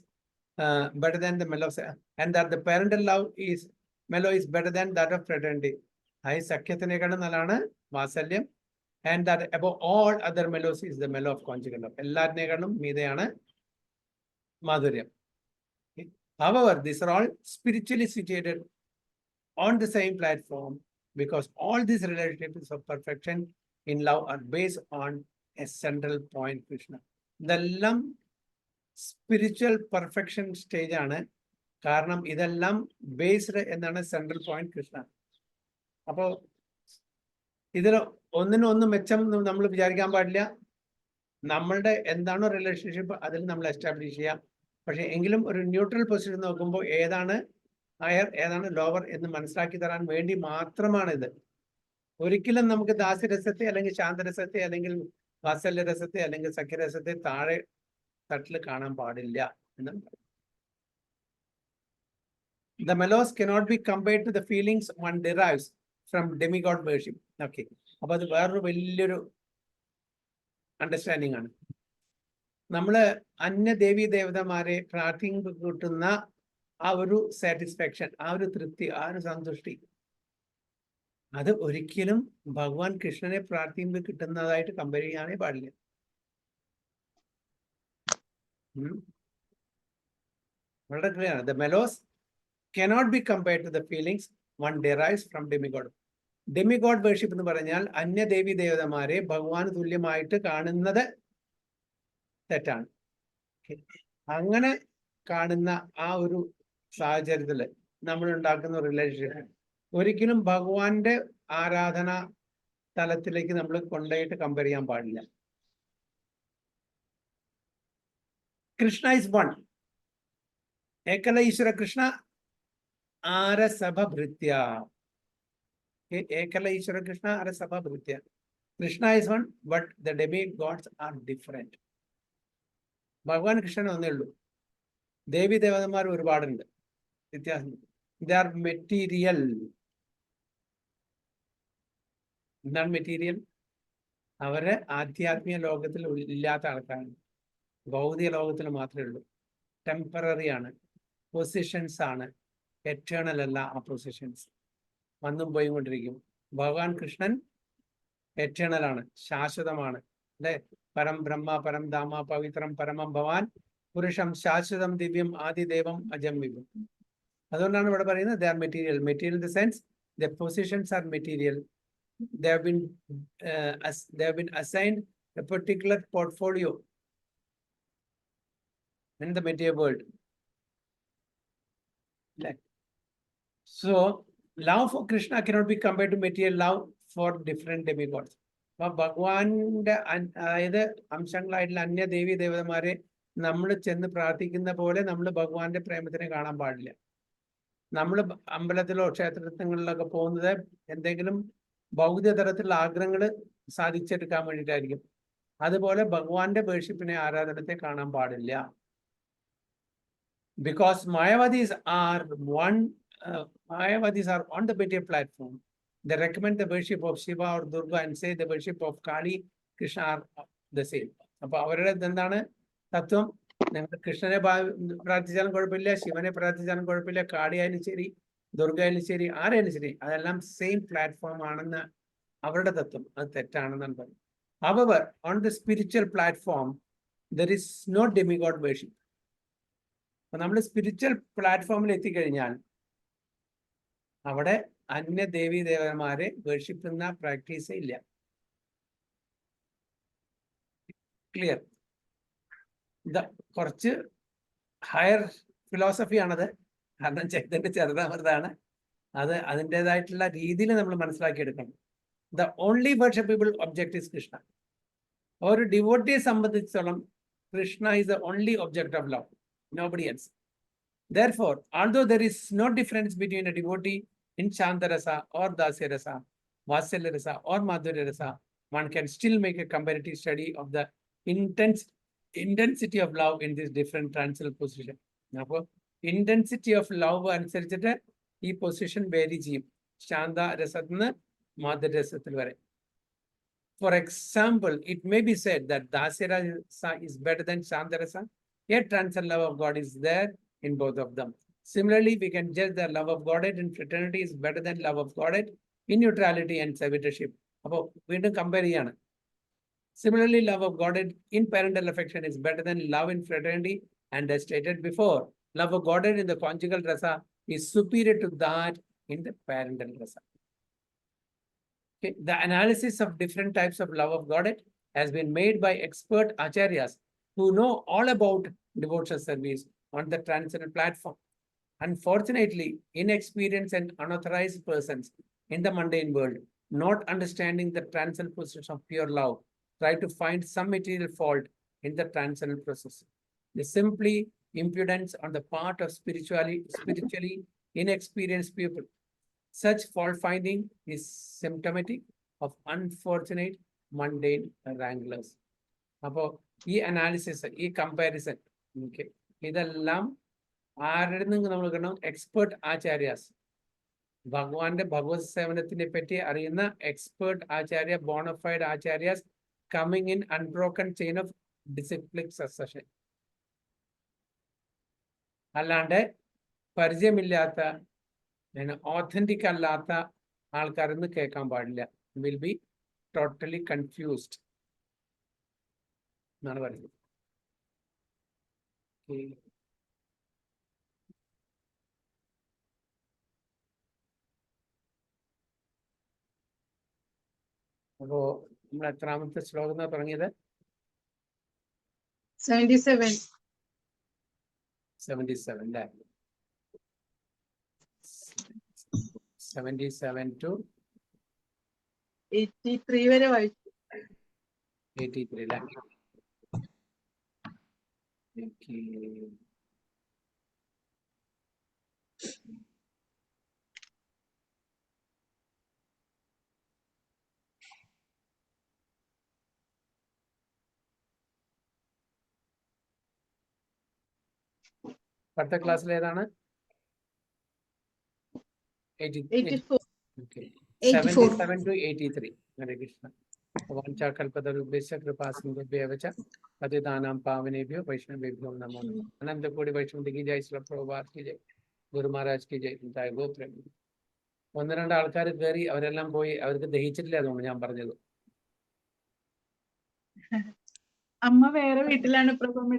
better than the mellow of, and that the parental love is mellow is better than that of fraternity. High സഖ്യത്തിനേക്കാളും നല്ലതാണ് വാത്സല്യം. And that above all other mellows is the mellow of conjugal love. എല്ലാത്തിനേക്കാളും മീതെയാണ് മാധുര്യം. However, these are all spiritually situated on the same platform because all these relationships of perfection in love are based on a central point, Krishna. ഇതെല്ലാം spiritual perfection stage ആണ്. കാരണം ഇതെല്ലാം based എന്നാണ് central point Krishna. അപ്പോ ഇതിൽ ഒന്നിനൊന്നും മെച്ചം നമ്മൾ വിചാരിക്കാൻ പാടില്ല. നമ്മളുടെ എന്താണോ റിലേഷൻഷിപ്പ് അതിൽ നമ്മൾ എസ്റ്റാബ്ലിഷ് ചെയ്യാം. പക്ഷെ എങ്കിലും ഒരു ന്യൂട്രൽ പൊസിഷൻ നോക്കുമ്പോൾ ഏതാണ് ഹയർ ഏതാണ് ലോവർ എന്ന് മനസ്സിലാക്കി തരാൻ വേണ്ടി മാത്രമാണ് ഇത്. ഒരിക്കലും നമുക്ക് ദാസ്യരസത്തെ അല്ലെങ്കിൽ ശാന്തരസത്തെ അല്ലെങ്കിൽ വാത്സല്യരസത്തെ അല്ലെങ്കിൽ സഖ്യരസത്തെ താഴെ തട്ടിൽ കാണാൻ പാടില്ല എന്ന്. The mellows cannot be compared to the feelings one derives from demigod worship. Okay, അപ്പൊ അത് വേറൊരു വലിയൊരു അണ്ടർസ്റ്റാൻഡിങ് ആണ്. നമ്മള് അന്യ ദേവീ ദേവതമാരെ പ്രാർത്ഥിക്കുമ്പോൾ കിട്ടുന്ന ആ ഒരു സാറ്റിസ്ഫാക്ഷൻ, ആ ഒരു തൃപ്തി, ആ ഒരു സന്തുഷ്ടി, അത് ഒരിക്കലും ഭഗവാൻ കൃഷ്ണനെ പ്രാർത്ഥിക്കുമ്പോൾ കിട്ടുന്നതായിട്ട് കമ്പയർ ചെയ്യാനേ പാടില്ല. വളരെ ക്ലിയർ ആണ്. The mellows cannot be compared to the feelings one derives from demigod. Demigod worship എന്ന് പറഞ്ഞാൽ അന്യദേവി ദേവതമാരെ ഭഗവാന് തുല്യമായിട്ട് കാണുന്നത് തെറ്റാണ്. അങ്ങനെ കാണുന്ന ആ ഒരു സാഹചര്യത്തില് നമ്മൾ ഉണ്ടാക്കുന്ന റിലേഷൻഷിപ്പ് ഒരിക്കലും ഭഗവാന്റെ ആരാധന തലത്തിലേക്ക് നമ്മൾ കൊണ്ടുപോയിട്ട് കമ്പയർ ചെയ്യാൻ പാടില്ല. Krishna is one. ഏകല ഈശ്വര കൃഷ്ണ ആരസഭഭൃത്യ. ഏകല ഈശ്വര കൃഷ്ണ ആരസഭഭൃത്യ. Krishna is one but the demigods are different. ഭഗവാൻ കൃഷ്ണൻ ഒന്നേ ഉള്ളൂ. ദേവി ദേവതമാർ ഒരുപാടുണ്ട്, വ്യത്യാസം. They are material. എന്താണ് മെറ്റീരിയൽ? അവര് ആധ്യാത്മിക ലോകത്തിൽ ഇല്ലാത്ത ആൾക്കാരാണ്. ഭൗതിക ലോകത്തിൽ മാത്രമേ ഉള്ളൂ. ടെമ്പററി ആണ്, പൊസിഷൻസ് ആണ്, എറ്റേണൽ അല്ല. ആ പൊസിഷൻസ് വന്നും പോയി കൊണ്ടിരിക്കും. ഭഗവാൻ കൃഷ്ണൻ എറ്റേണൽ ആണ്, ശാശ്വതമാണ്. അല്ലെ? പരം ബ്രഹ്മ പരം ധാമ പവിത്രം പരമം ഭവാൻ പുരുഷം ശാശ്വതം ദിവ്യം ആദിദേവം അജം വിഭം. അതുകൊണ്ടാണ് ഇവിടെ പറയുന്നത് they are material. Material in the sense the positions are material. They have been assigned a particular portfolio in the material world. So, love for Krishna cannot be compared to material love for different demigods. ഭഗവാന്റെ അതായത് അംശങ്ങളായിട്ടുള്ള അന്യ ദേവി ദേവതമാരെ നമ്മൾ ചെന്ന് പ്രാർത്ഥിക്കുന്ന പോലെ നമ്മൾ ഭഗവാന്റെ പ്രേമത്തിനെ കാണാൻ പാടില്ല. നമ്മൾ അമ്പലത്തിലോ ക്ഷേത്രങ്ങളിലൊക്കെ പോകുന്നത് എന്തെങ്കിലും ഭൗതിക തരത്തിലുള്ള ആഗ്രഹങ്ങൾ സാധിച്ചെടുക്കാൻ വേണ്ടിയിട്ടായിരിക്കും. അതുപോലെ ഭഗവാന്റെ വേർഷിപ്പിനെ ആരാധനത്തെ കാണാൻ പാടില്ല. Because Mayavadis are on the material platform. They recommend the worship of Shiva or Durga and say the worship of Kali, Krishna are the same. അപ്പൊ അവരുടെ എന്താണ് തത്വം? നിങ്ങൾ കൃഷ്ണനെ പ്രാർത്ഥിച്ചാലും കുഴപ്പമില്ല, ശിവനെ പ്രാർത്ഥിച്ചാലും കുഴപ്പമില്ല, കാളി ആയാലും ശരി, ദുർഗ ആയാലും ശരി, ആരായാലും ശരി, അതെല്ലാം സെയിം പ്ലാറ്റ്ഫോം ആണെന്ന് അവരുടെ തത്വം. അത് തെറ്റാണെന്നാണ് പറയുന്നത്. However, on the spiritual platform, there is no demigod worship. അപ്പൊ നമ്മൾ സ്പിരിച്വൽ പ്ലാറ്റ്ഫോമിൽ എത്തിക്കഴിഞ്ഞാൽ അവിടെ അന്യ ദേവി ദേവന്മാരെ വേർഷിക്കുന്ന പ്രാക്ടീസേ ഇല്ല. ക്ലിയർ? കുറച്ച് ഹയർ ഫിലോസഫിയാണത്. കാരണം ചൈതന്യ ചരിതാമൃതാണ്. അത് അതിൻ്റെതായിട്ടുള്ള രീതിയിൽ നമ്മൾ മനസ്സിലാക്കിയെടുക്കണം. The only worshipable object is Krishna. ഒരു ഡിവോട്ടിയെ സംബന്ധിച്ചിടത്തോളം Krishna is the only object of love, nobody else. Therefore, although there is no difference between a devotee in Shantarasa or Dasyarasa, Vatsalyarasa or Madhurya-rasa, one can still make a comparative study of the intensity of love in this different transcendental position. Now, intensity of love അനുസരിച്ചിട്ട് ഈ position vary ചെയ്യും. ശാന്ത രസത്തിന് മാധുര്യരസത്തിൽ വരെ. For example, it may be said that Dasyarasa is better than Shantarasa, yet transcendental love of God is there in both of them. Similarly, we can judge the love of Godhead in fraternity is better than love of Godhead in neutrality and servitorship. അപ്പോൾ വീണ്ടും compare ചെയ്യാണ്. Similarly, love of Godhead in parental affection is better than love in fraternity, and as stated before, love of Godhead in the conjugal rasa is superior to that in the parental rasa. Okay. The analysis of different types of love of Godhead has been made by expert acharyas who know all about devotional service on the transcendental platform. Unfortunately, inexperienced and unauthorized persons in the mundane world, not understanding the transcendental process of pure love, try to find some material fault in the transcendental process. They simply impudence on the part of spiritually inexperienced people. Such fault finding is symptomatic of unfortunate mundane wranglers. അപ്പോൾ ഈ analysis, ഈ comparison, okay, ഇതെല്ലാം ആരുടെ നിന്ന് നമ്മൾ കാണും? Expert ആചാര്യാസ്, ഭഗവാന്റെ ഭഗവത് സേവനത്തിനെ പറ്റി അറിയുന്ന expert acharya, bona fide acharyas coming in unbroken chain of disciplic succession. അല്ലാണ്ട് പരിചയമില്ലാത്ത, ഓഥന്റിക് അല്ലാത്ത ആൾക്കാരൊന്നും കേൾക്കാൻ പാടില്ല. വിൽ ബി ടോട്ടലി കൺഫ്യൂസ്ഡ് എന്നാണ് പറയുന്നത്. അപ്പോ നമ്മൾ എത്രാമത്തെ ശ്ലോകം തുടങ്ങിയത്? 77. 77 അല്ലേ? 77 to 83 വരെ വായിച്ചു. 83 അല്ലേ? അടുത്ത ക്ലാസ്സിൽ ഏതാണ്? 84. Okay. 77 to 83. Hare Krishna. Vancha kalpatarubhesya kripasindhubhyev cha patitanam pavanebhyo vaishnavebhyo namo namaha. Ananta kodi Vaishnav ki jai, Srila Prabhupada ki jai, Guru Maharaj ki jai. Jai Gotra. ഒന്ന് രണ്ട് ആൾക്കാർ കയറി, അവരെല്ലാം പോയി, അവർക്ക് ദഹിച്ചിട്ടില്ല. അതുകൊണ്ട് ഞാൻ പറഞ്ഞത്. അമ്മ വേറെ വീട്ടിലാണ് പ്രഭു